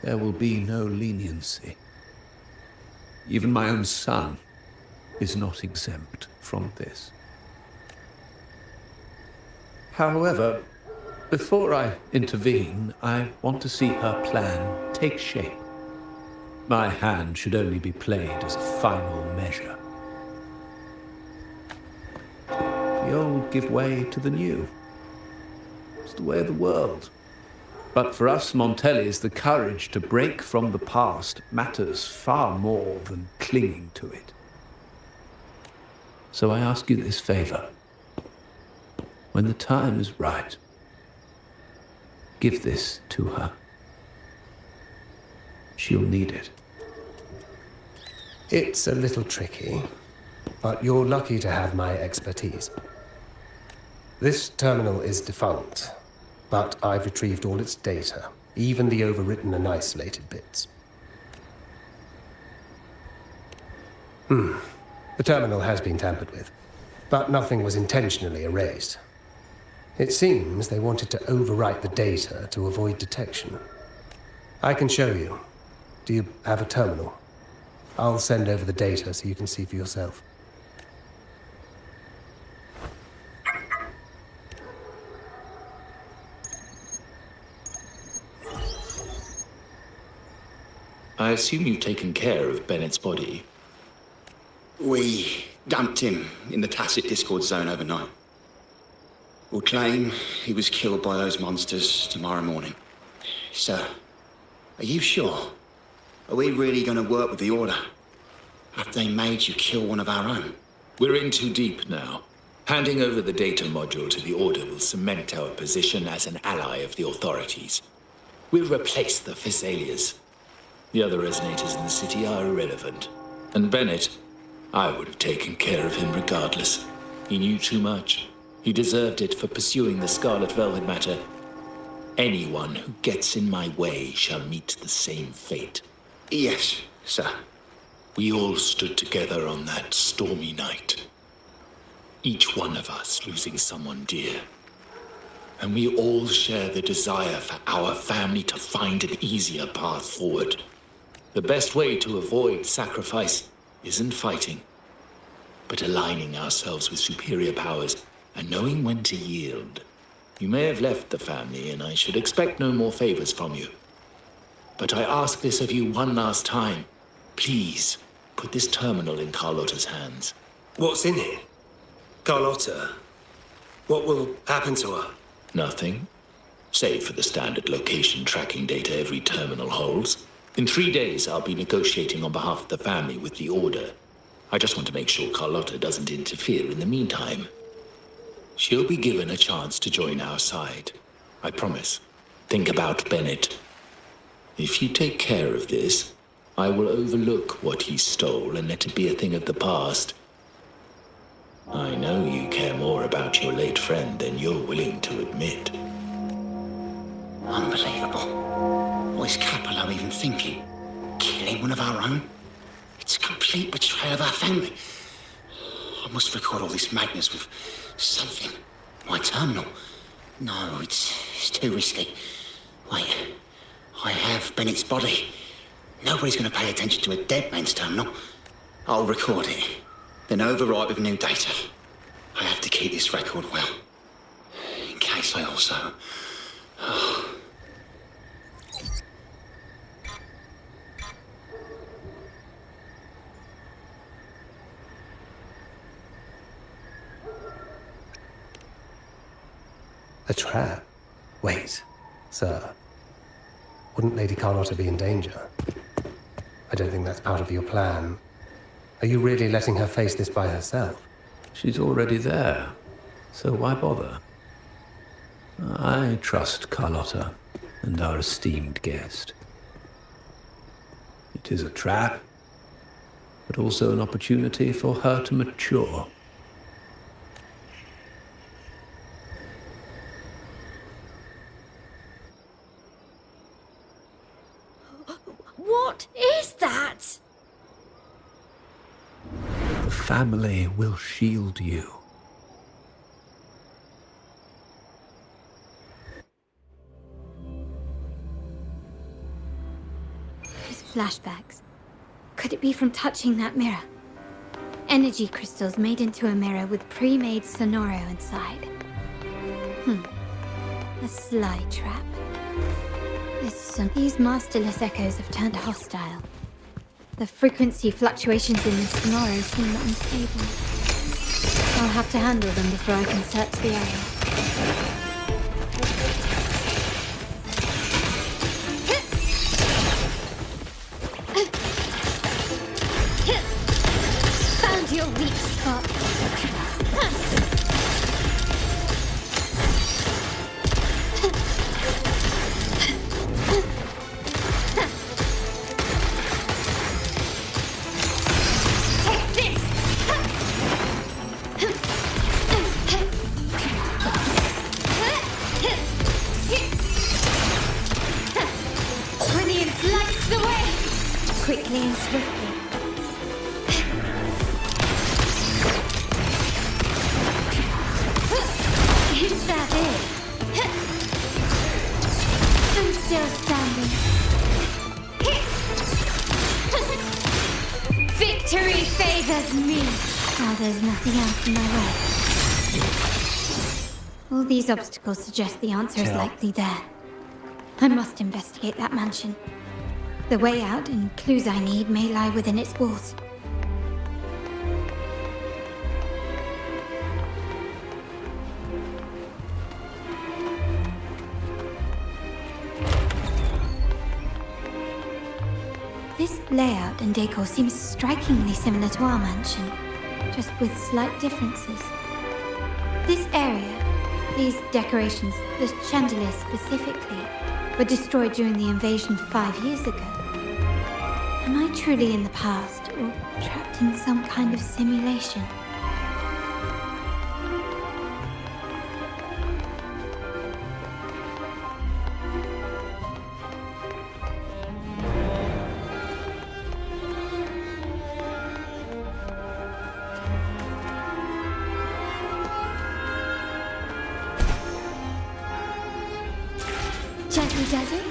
there will be no leniency. Even my own son is not exempt from this. However, before I intervene, I want to see her plan take shape. My hand should only be played as a final measure. The old give way to the new. It's the way of the world. But for us Montellis, the courage to break from the past matters far more than clinging to it. So I ask you this favor. When the time is right, give this to her. She'll need it. It's a little tricky, but you're lucky to have my expertise. This terminal is defunct, but I've retrieved all its data, even the overwritten and isolated bits. The terminal has been tampered with, but nothing was intentionally erased. It seems they wanted to overwrite the data to avoid detection. I can show you. Do you have a terminal? I'll send over the data so you can see for yourself. I assume you've taken care of Bennett's body. We dumped him in the tacit discord zone overnight. We'll claim he was killed by those monsters tomorrow morning. Sir, are you sure? Are we really going to work with the Order? Have they made you kill one of our own? We're in too deep now. Handing over the data module to the Order will cement our position as an ally of the authorities. We'll replace the Physaelias. The other resonators in the city are irrelevant. And Bennett, I would have taken care of him regardless. He knew too much. He deserved it for pursuing the Scarlet Velvet matter. Anyone who gets in my way shall meet the same fate. Yes, sir. We all stood together on that stormy night. Each one of us losing someone dear. And we all share the desire for our family to find an easier path forward. The best way to avoid sacrifice isn't fighting, but aligning ourselves with superior powers and knowing when to yield. You may have left the family, and I should expect no more favors from you. But I ask this of you one last time. Please, put this terminal in Carlotta's hands. What's in it? Carlotta? What will happen to her? Nothing. Save for the standard location tracking data every terminal holds. In 3 days, I'll be negotiating on behalf of the family with the Order. I just want to make sure Carlotta doesn't interfere in the meantime. She'll be given a chance to join our side. I promise. Think about Bennett. If you take care of this, I will overlook what he stole and let it be a thing of the past. I know you care more about your late friend than you're willing to admit. Unbelievable. What is Capello even thinking? Killing one of our own? It's a complete betrayal of our family. I must record all this madness with something. My terminal. No, it's too risky. Wait, I have Bennett's body. Nobody's going to pay attention to a dead man's terminal. I'll record it, then overwrite with new data. I have to keep this record well, in case I also... A trap? Wait, sir. Wouldn't Lady Carlotta be in danger? I don't think that's part of your plan. Are you really letting her face this by herself? She's already there, so why bother? I trust Carlotta and our esteemed guest. It is a trap, but also an opportunity for her to mature. What is that? The family will shield you. Those flashbacks. Could it be from touching that mirror? Energy crystals made into a mirror with pre-made sonoro inside. A sly trap. These masterless echoes have turned hostile. The frequency fluctuations in the sonoro seem unstable. I'll have to handle them before I can search the area. Found your weak spot. Quickly and swiftly. Is that it? I'm still standing. Victory favors me. Now there's nothing else in my way. All these obstacles suggest the answer is likely there. I must investigate that mansion. The way out and clues I need may lie within its walls. This layout and decor seems strikingly similar to our mansion, just with slight differences. This area, these decorations, the chandeliers specifically, were destroyed during the invasion 5 years ago. I truly in the past, or trapped in some kind of simulation? Gently does it?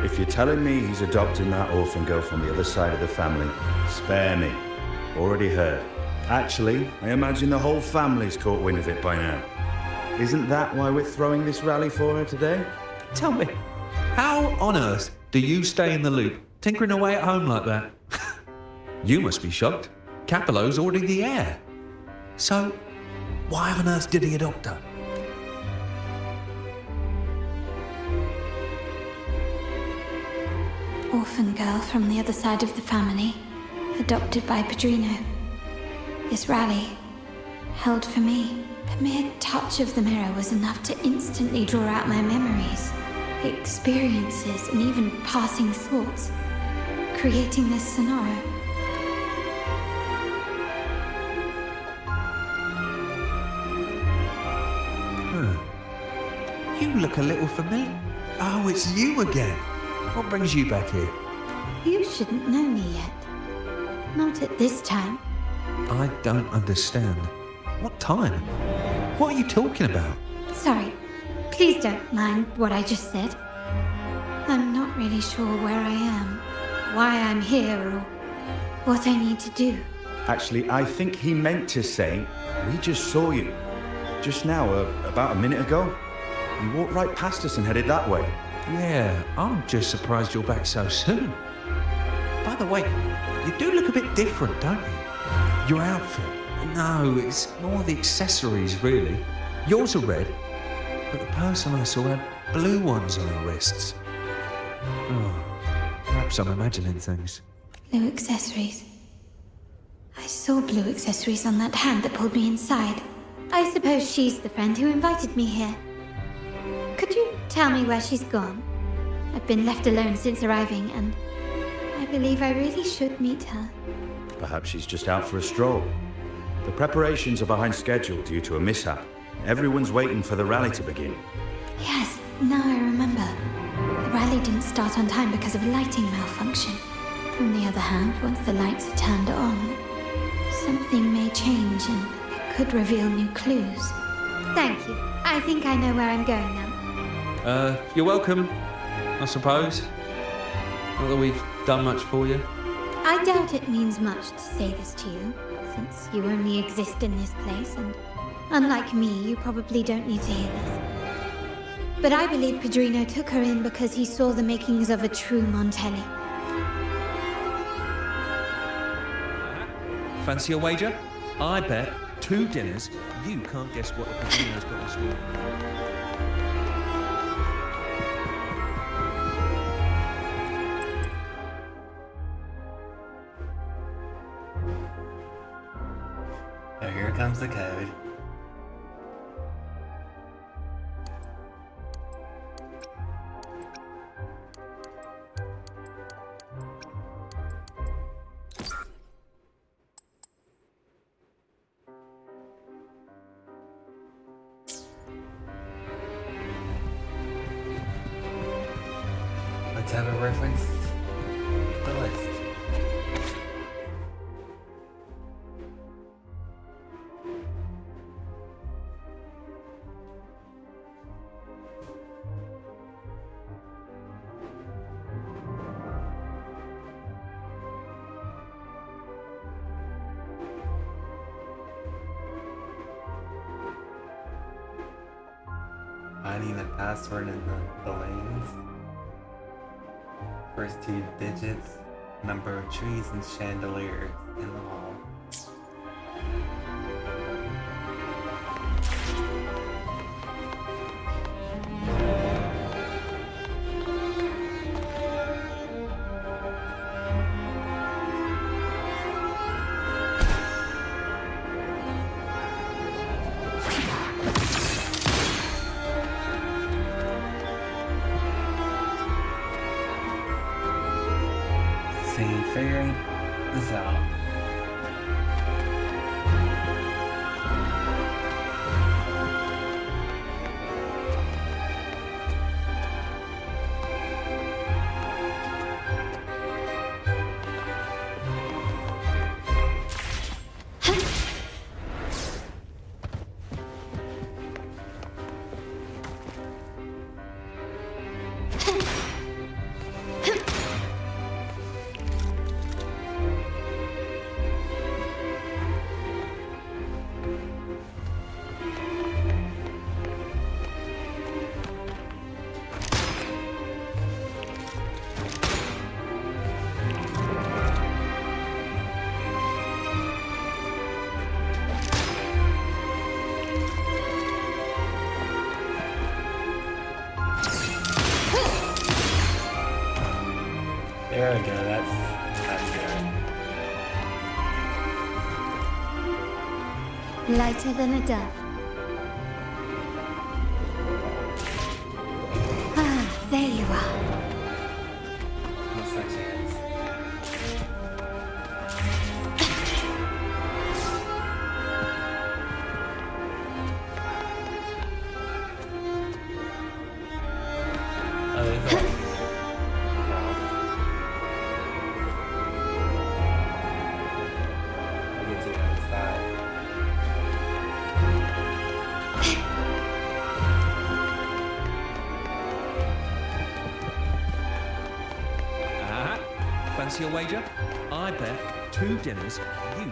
If you're telling me he's adopting that orphan girl from the other side of the family, spare me. Already heard. Actually, I imagine the whole family's caught wind of it by now. Isn't that why we're throwing this rally for her today? Tell me, how on earth do you stay in the loop, tinkering away at home like that? You must be shocked. Capello's already the heir. So, why on earth did he adopt her? Orphan girl from the other side of the family, adopted by Padrino. This rally, held for me. The mere touch of the mirror was enough to instantly draw out my memories, experiences, and even passing thoughts, creating this scenario. You look a little familiar. Oh, it's you again. What brings you back here? You shouldn't know me yet. Not at this time. I don't understand. What time? What are you talking about? Sorry. Please don't mind what I just said. I'm not really sure where I am, why I'm here, or what I need to do. Actually, I think he meant to say, we just saw you. Just now, about a minute ago. You walked right past us and headed that way. Yeah, I'm just surprised you're back so soon. By the way, you do look a bit different, don't you? Your outfit. No, it's more the accessories, really. Yours are red, but the person I saw had blue ones on her wrists. Oh, perhaps I'm imagining things. Blue accessories. I saw blue accessories on that hand that pulled me inside. I suppose she's the friend who invited me here. Could you tell me where she's gone? I've been left alone since arriving, and I believe I really should meet her. Perhaps she's just out for a stroll. The preparations are behind schedule due to a mishap. Everyone's waiting for the rally to begin. Yes, now I remember. The rally didn't start on time because of a lighting malfunction. On the other hand, once the lights are turned on, something may change and it could reveal new clues. Thank you. I think I know where I'm going now. You're welcome, I suppose. Not that we've done much for you. I doubt it means much to say this to you, since you only exist in this place, and unlike me, you probably don't need to hear this. But I believe Padrino took her in because he saw the makings of a true Montelli. Fancy a wager? I bet 2 dinners you can't guess what the Padrino's got in store. So here comes the code. Let's have a reference. The list. Finding the password in the lanes. First 2 digits, number of trees and chandeliers in the hall. see, figuring this out. There we go, that's good. Lighter than a dove. Ah, there you are. What's that chance? Oh, there's a... Fancy a wager? I bet 2 dinners you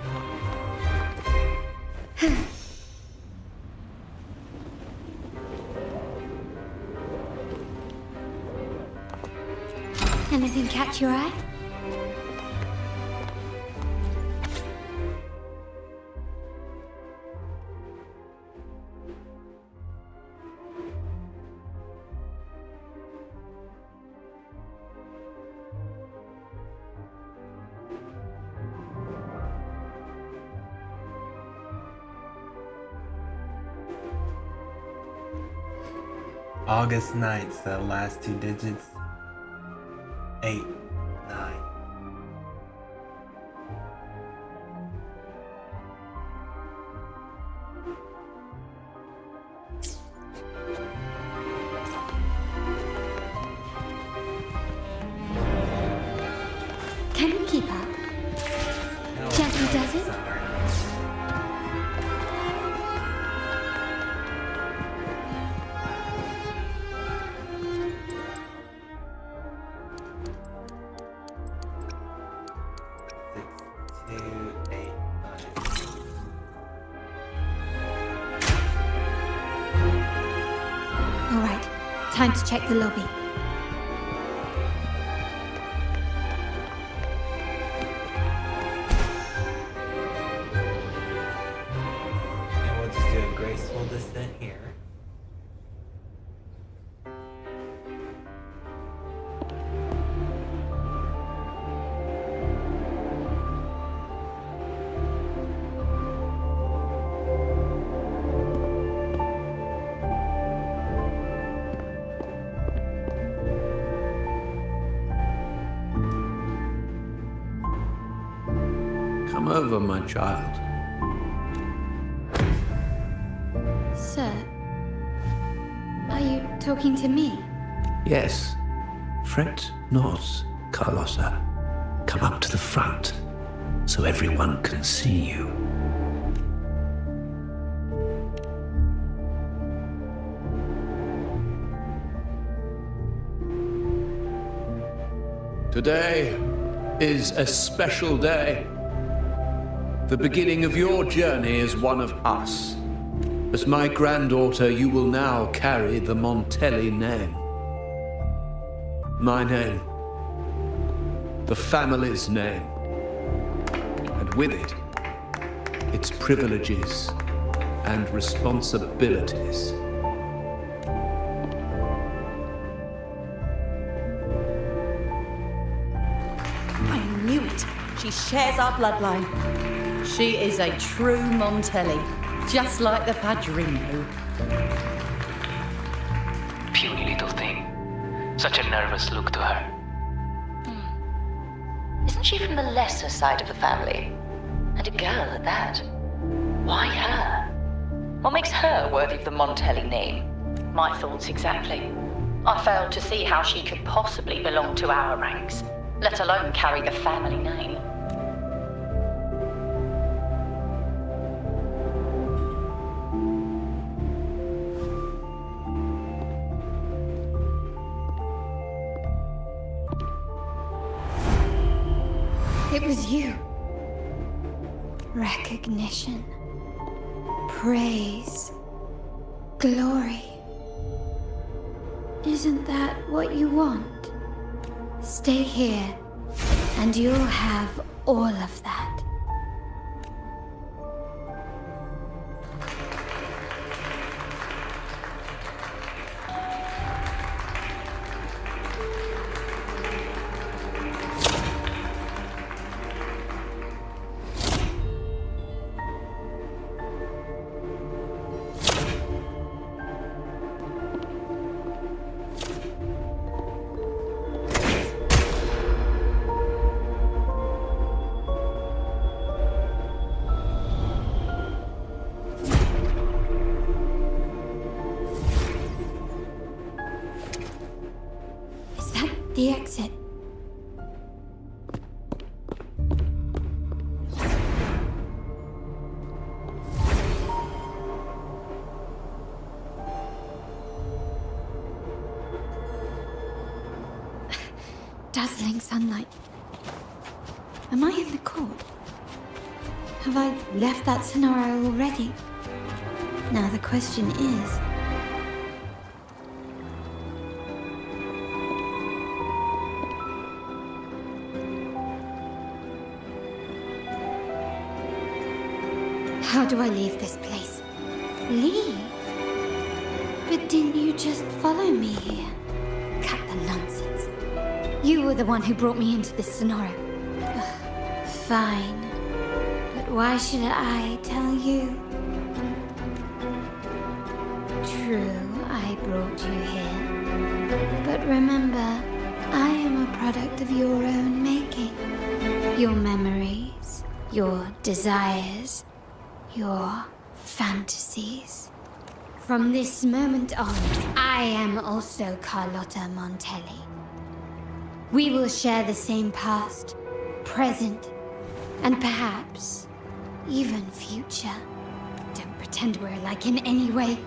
Anything catch your eye? August 9th, the last 2 digits. 8, 9. Can you keep up? Gently does it? Time to check the lobby. And we'll just do a graceful descent here. Come over, my child. Sir, are you talking to me? Yes. Fret not, Carlotta. Come up to the front, so everyone can see you. Today is a special day. The beginning of your journey as one of us. As my granddaughter, you will now carry the Montelli name. My name. The family's name. And with it, its privileges and responsibilities. I knew it. She shares our bloodline. She is a true Montelli, just like the Padrino. Puny little thing. Such a nervous look to her. Isn't Isn't she from the lesser side of the family? And a girl at that. Why her? What makes her worthy of the Montelli name? My thoughts exactly. I failed to see how she could possibly belong to our ranks, let alone carry the family name. It was you. Recognition. Praise. Glory. Isn't that what you want? Stay here, and you'll have all of that. The exit. Dazzling sunlight. Am I in the court? Have I left that scenario already? Now the question is... how do I leave this place? Leave? But didn't you just follow me here? Cut the nonsense. You were the one who brought me into this scenario. Ugh, fine. But why should I tell you? True, I brought you here. But remember, I am a product of your own making. Your memories, your desires, your fantasies. From this moment on, I am also Carlotta Montelli. We will share the same past, present, and perhaps even future. Don't pretend we're alike in any way.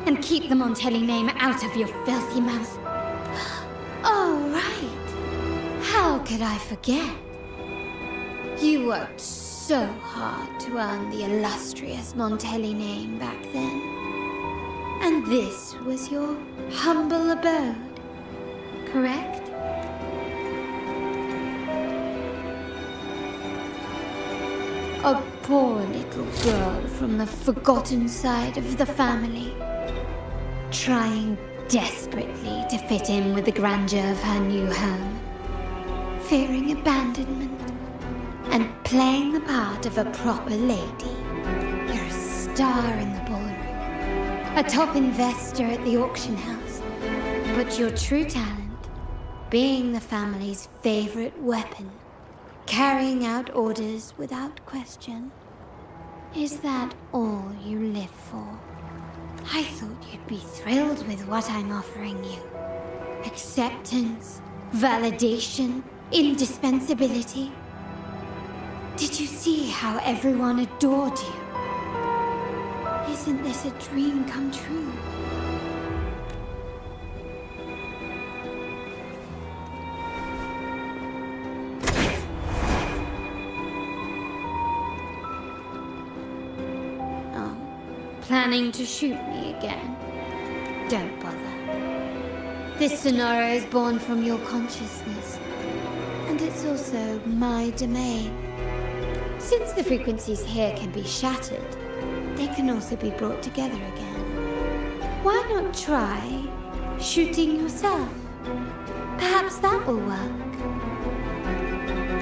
And keep the Montelli name out of your filthy mouth. Oh, right. How could I forget? You worked so hard to earn the illustrious Montelli name back then. And this was your humble abode, correct? A poor little girl from the forgotten side of the family, trying desperately to fit in with the grandeur of her new home, fearing abandonment, and playing the part of a proper lady. You're a star in the ballroom, a top investor at the auction house. But your true talent, being the family's favorite weapon, carrying out orders without question, is that all you live for? I thought you'd be thrilled with what I'm offering you. Acceptance, validation, indispensability. Did you see how everyone adored you? Isn't this a dream come true? Oh, planning to shoot me again? Don't bother. This scenario is born from your consciousness, and it's also my domain. Since the frequencies here can be shattered, they can also be brought together again. Why not try shooting yourself? Perhaps that will work.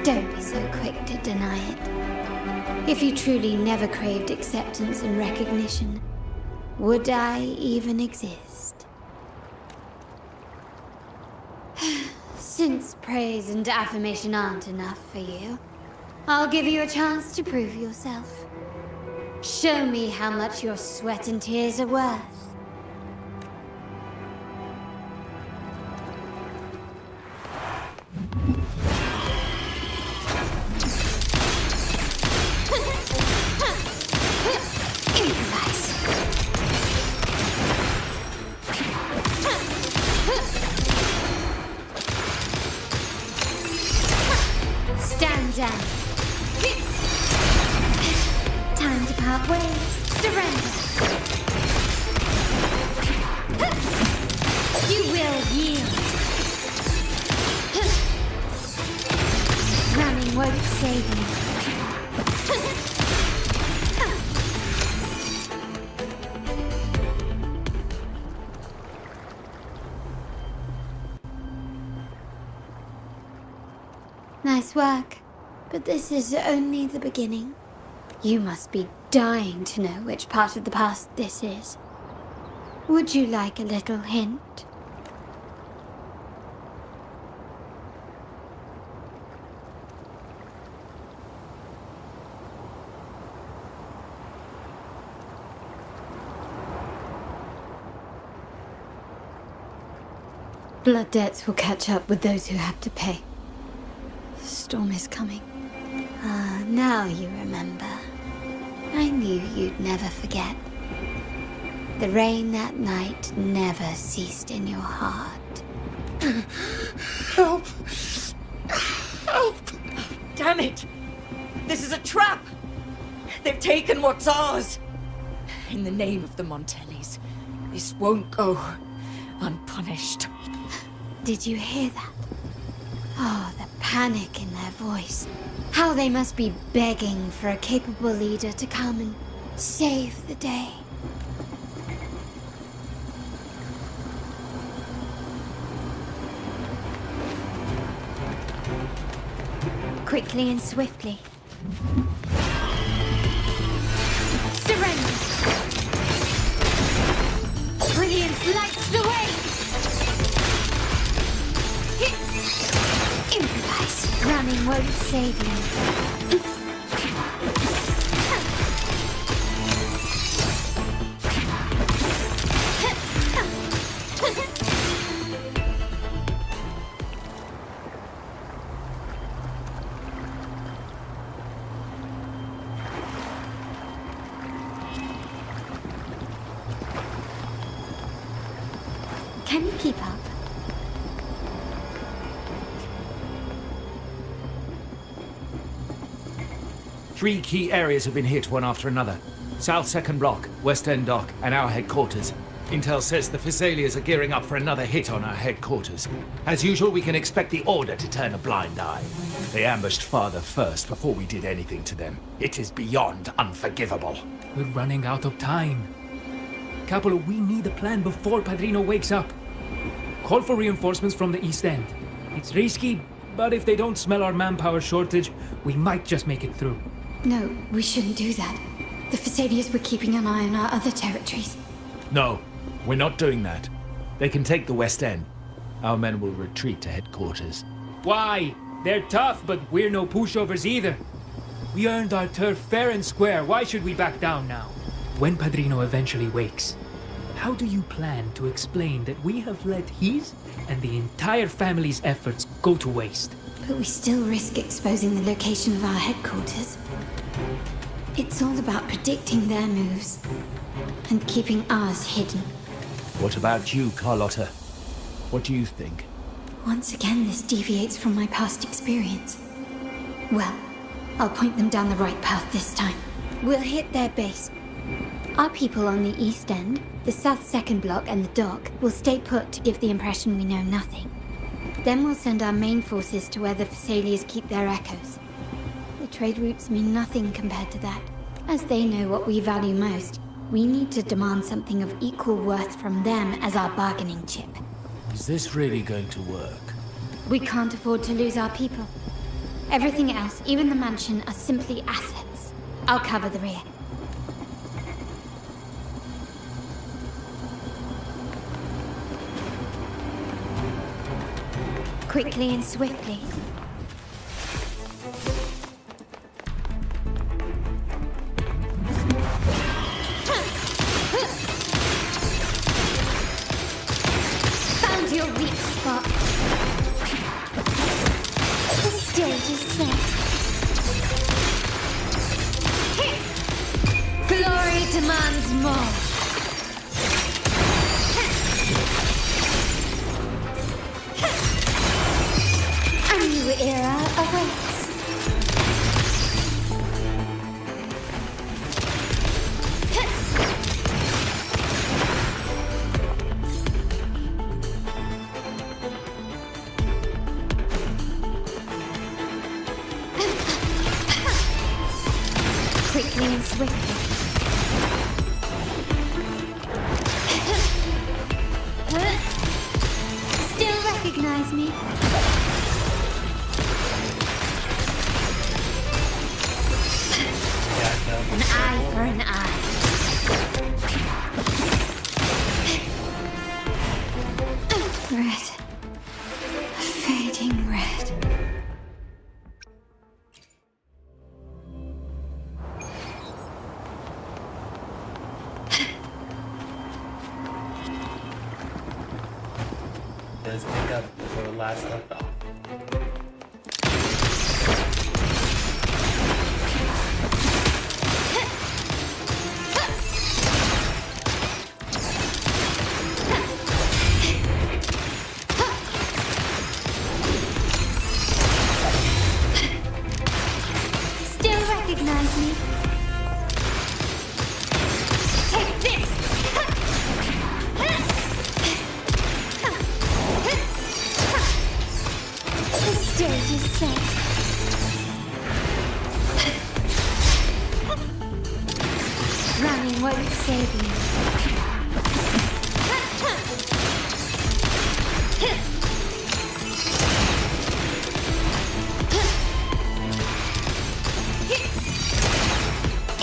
Don't be so quick to deny it. If you truly never craved acceptance and recognition, would I even exist? Since praise and affirmation aren't enough for you, I'll give you a chance to prove yourself. Show me how much your sweat and tears are worth. Stand down. Time to part ways. Surrender. You will yield. Running won't save you. Nice work, but this is only the beginning. You must be dying to know which part of the past this is. Would you like a little hint? Blood debts will catch up with those who have to pay. The storm is coming. Ah, now you remember. I knew you'd never forget. The rain that night never ceased in your heart. Help! Help! Damn it! This is a trap! They've taken what's ours! In the name of the Montellis, this won't go unpunished. Did you hear that? Oh, the panic in their voice. How they must be begging for a capable leader to come and save the day. Quickly and swiftly. Surrender! Brilliance lights the way! Improvise. Running won't save you. Can you keep up? Three key areas have been hit one after another. South Second Block, West End Dock, and our headquarters. Intel says the Thessalians are gearing up for another hit on our headquarters. As usual, we can expect the Order to turn a blind eye. They ambushed Father first before we did anything to them. It is beyond unforgivable. We're running out of time. Capolo, we need a plan before Padrino wakes up. Call for reinforcements from the East End. It's risky, but if they don't smell our manpower shortage, we might just make it through. No, we shouldn't do that. The Thessalians were keeping an eye on our other territories. No, we're not doing that. They can take the West End. Our men will retreat to headquarters. Why? They're tough, but we're no pushovers either. We earned our turf fair and square. Why should we back down now? When Padrino eventually wakes, how do you plan to explain that we have let his and the entire family's efforts go to waste? But we still risk exposing the location of our headquarters. It's all about predicting their moves and keeping ours hidden. What about you, Carlotta? What do you think? Once again, this deviates from my past experience. Well, I'll point them down the right path this time. We'll hit their base. Our people on the East End, the South Second Block, and the Dock will stay put to give the impression we know nothing. Then we'll send our main forces to where the Thessalians keep their echoes. The trade routes mean nothing compared to that. As they know what we value most, we need to demand something of equal worth from them as our bargaining chip. Is this really going to work? We can't afford to lose our people. Everything else, even the mansion, are simply assets. I'll cover the rear. quickly and swiftly. Found your weak spot. The stage is set. Glory demands more. A new era awaits. Quickly and swiftly. Still recognize me? An eye for an eye. Red. A fading red. Let's pick up where we last left off. Still recognize me? Take this! The stage is set. Running won't save you.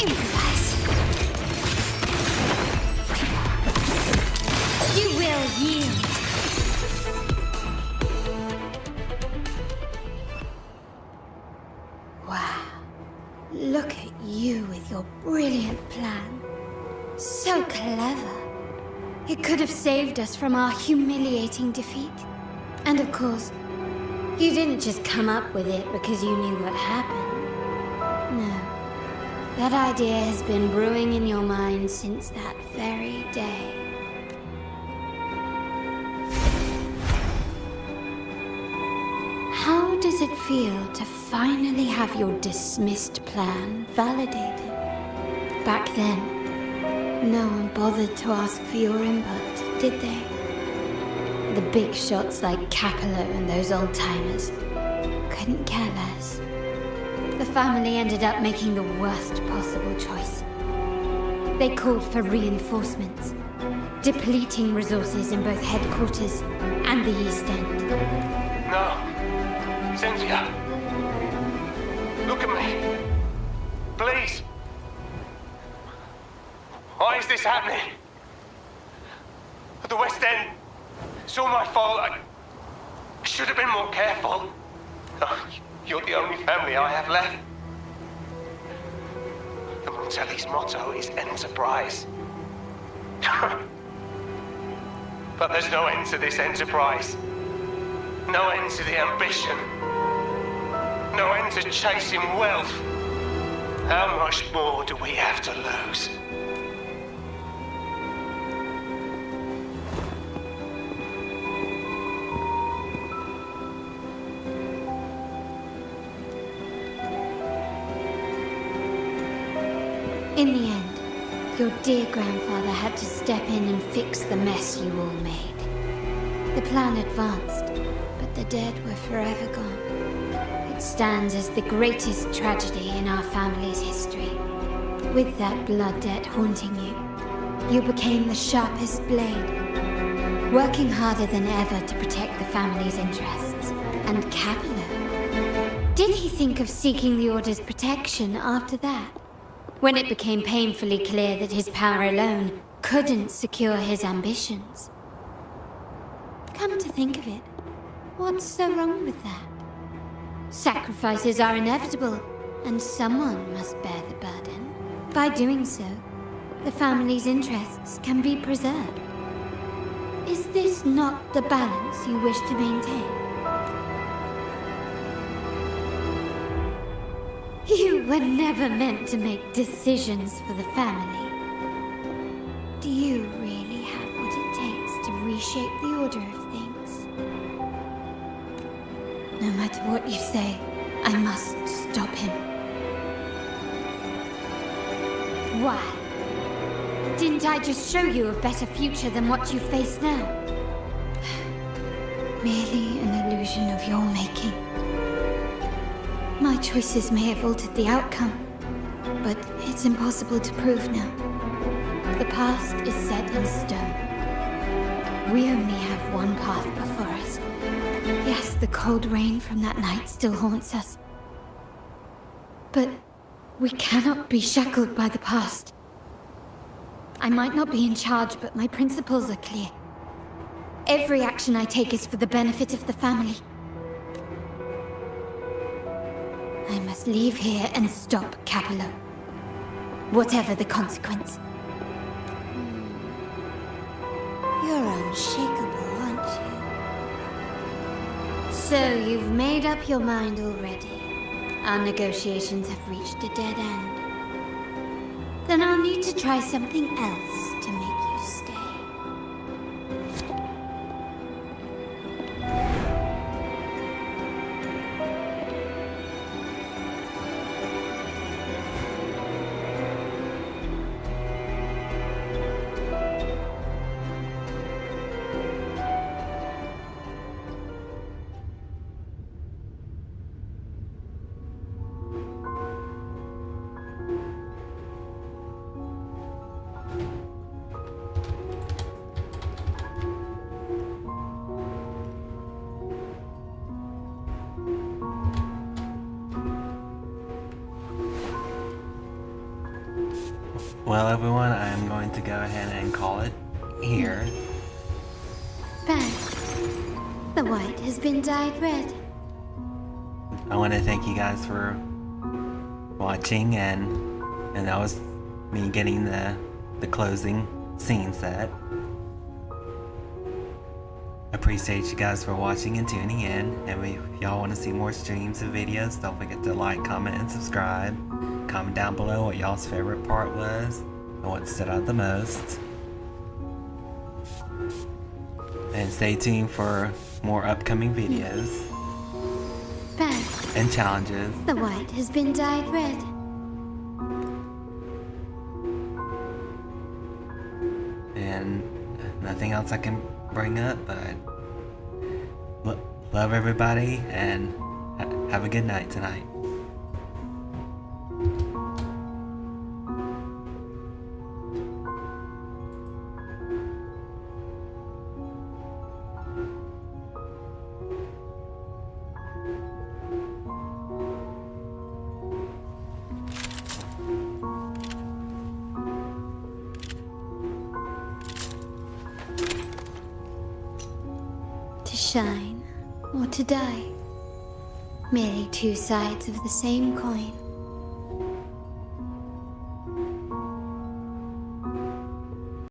Improvise. You will yield. Wow. Look at you with your brilliant plan. So clever. It could have saved us from our humiliating defeat. And of course, you didn't just come up with it because you knew what happened. No. That idea has been brewing in your mind since that very day. How does it feel to finally have your dismissed plan validated? Back then, no one bothered to ask for your input, did they? The big shots like Capello and those old-timers couldn't care less. The family ended up making the worst possible choice. They called for reinforcements, depleting resources in both headquarters and the East End. No. Cynthia. Look at me. Please. Why is this happening? At the West End. It's all my fault. I should have been more careful. Oh, you're the only family I have left. The Montelli's motto is enterprise. But there's no end to this enterprise. No end to the ambition. No end to chasing wealth. How much more do we have to lose? In the end, your dear grandfather had to step in and fix the mess you all made. The plan advanced, but the dead were forever gone. It stands as the greatest tragedy in our family's history. With that blood debt haunting you, you became the sharpest blade, working harder than ever to protect the family's interests. And Capello? Did he think of seeking the Order's protection after that? When it became painfully clear that his power alone couldn't secure his ambitions. Come to think of it, What's so wrong with that? Sacrifices are inevitable, and someone must bear the burden. By doing so, the family's interests can be preserved. Is this not the balance you wish to maintain? You were never meant to make decisions for the family. Do you really have what it takes to reshape the order of things? No matter what you say, I must stop him. Why? Didn't I just show you a better future than what you face now? Merely an illusion of your making. My choices may have altered the outcome, but it's impossible to prove now. The past is set in stone. We only have one path before us. Yes, the cold rain from that night still haunts us. But we cannot be shackled by the past. I might not be in charge, but my principles are clear. Every action I take is for the benefit of the family. I must leave here and stop Capello. Whatever the consequence. You're unshakable, aren't you? So you've made up your mind already. Our negotiations have reached a dead end. Then I'll need to try something else to make you stay. Well, everyone, I'm going to go ahead and call it here. Bang. The white has been dyed red. I want to thank you guys for watching, and that was me getting the closing scene set. Appreciate you guys for watching and tuning in, and if y'all want to see more streams and videos, don't forget to like, comment, and subscribe. Comment down below what y'all's favorite part was and what stood out the most. And stay tuned for more upcoming videos Bang. and challenges. The white has been dyed red. And nothing else I can bring up, but love everybody, and have a good night tonight. To shine or to die. Merely two sides of the same coin.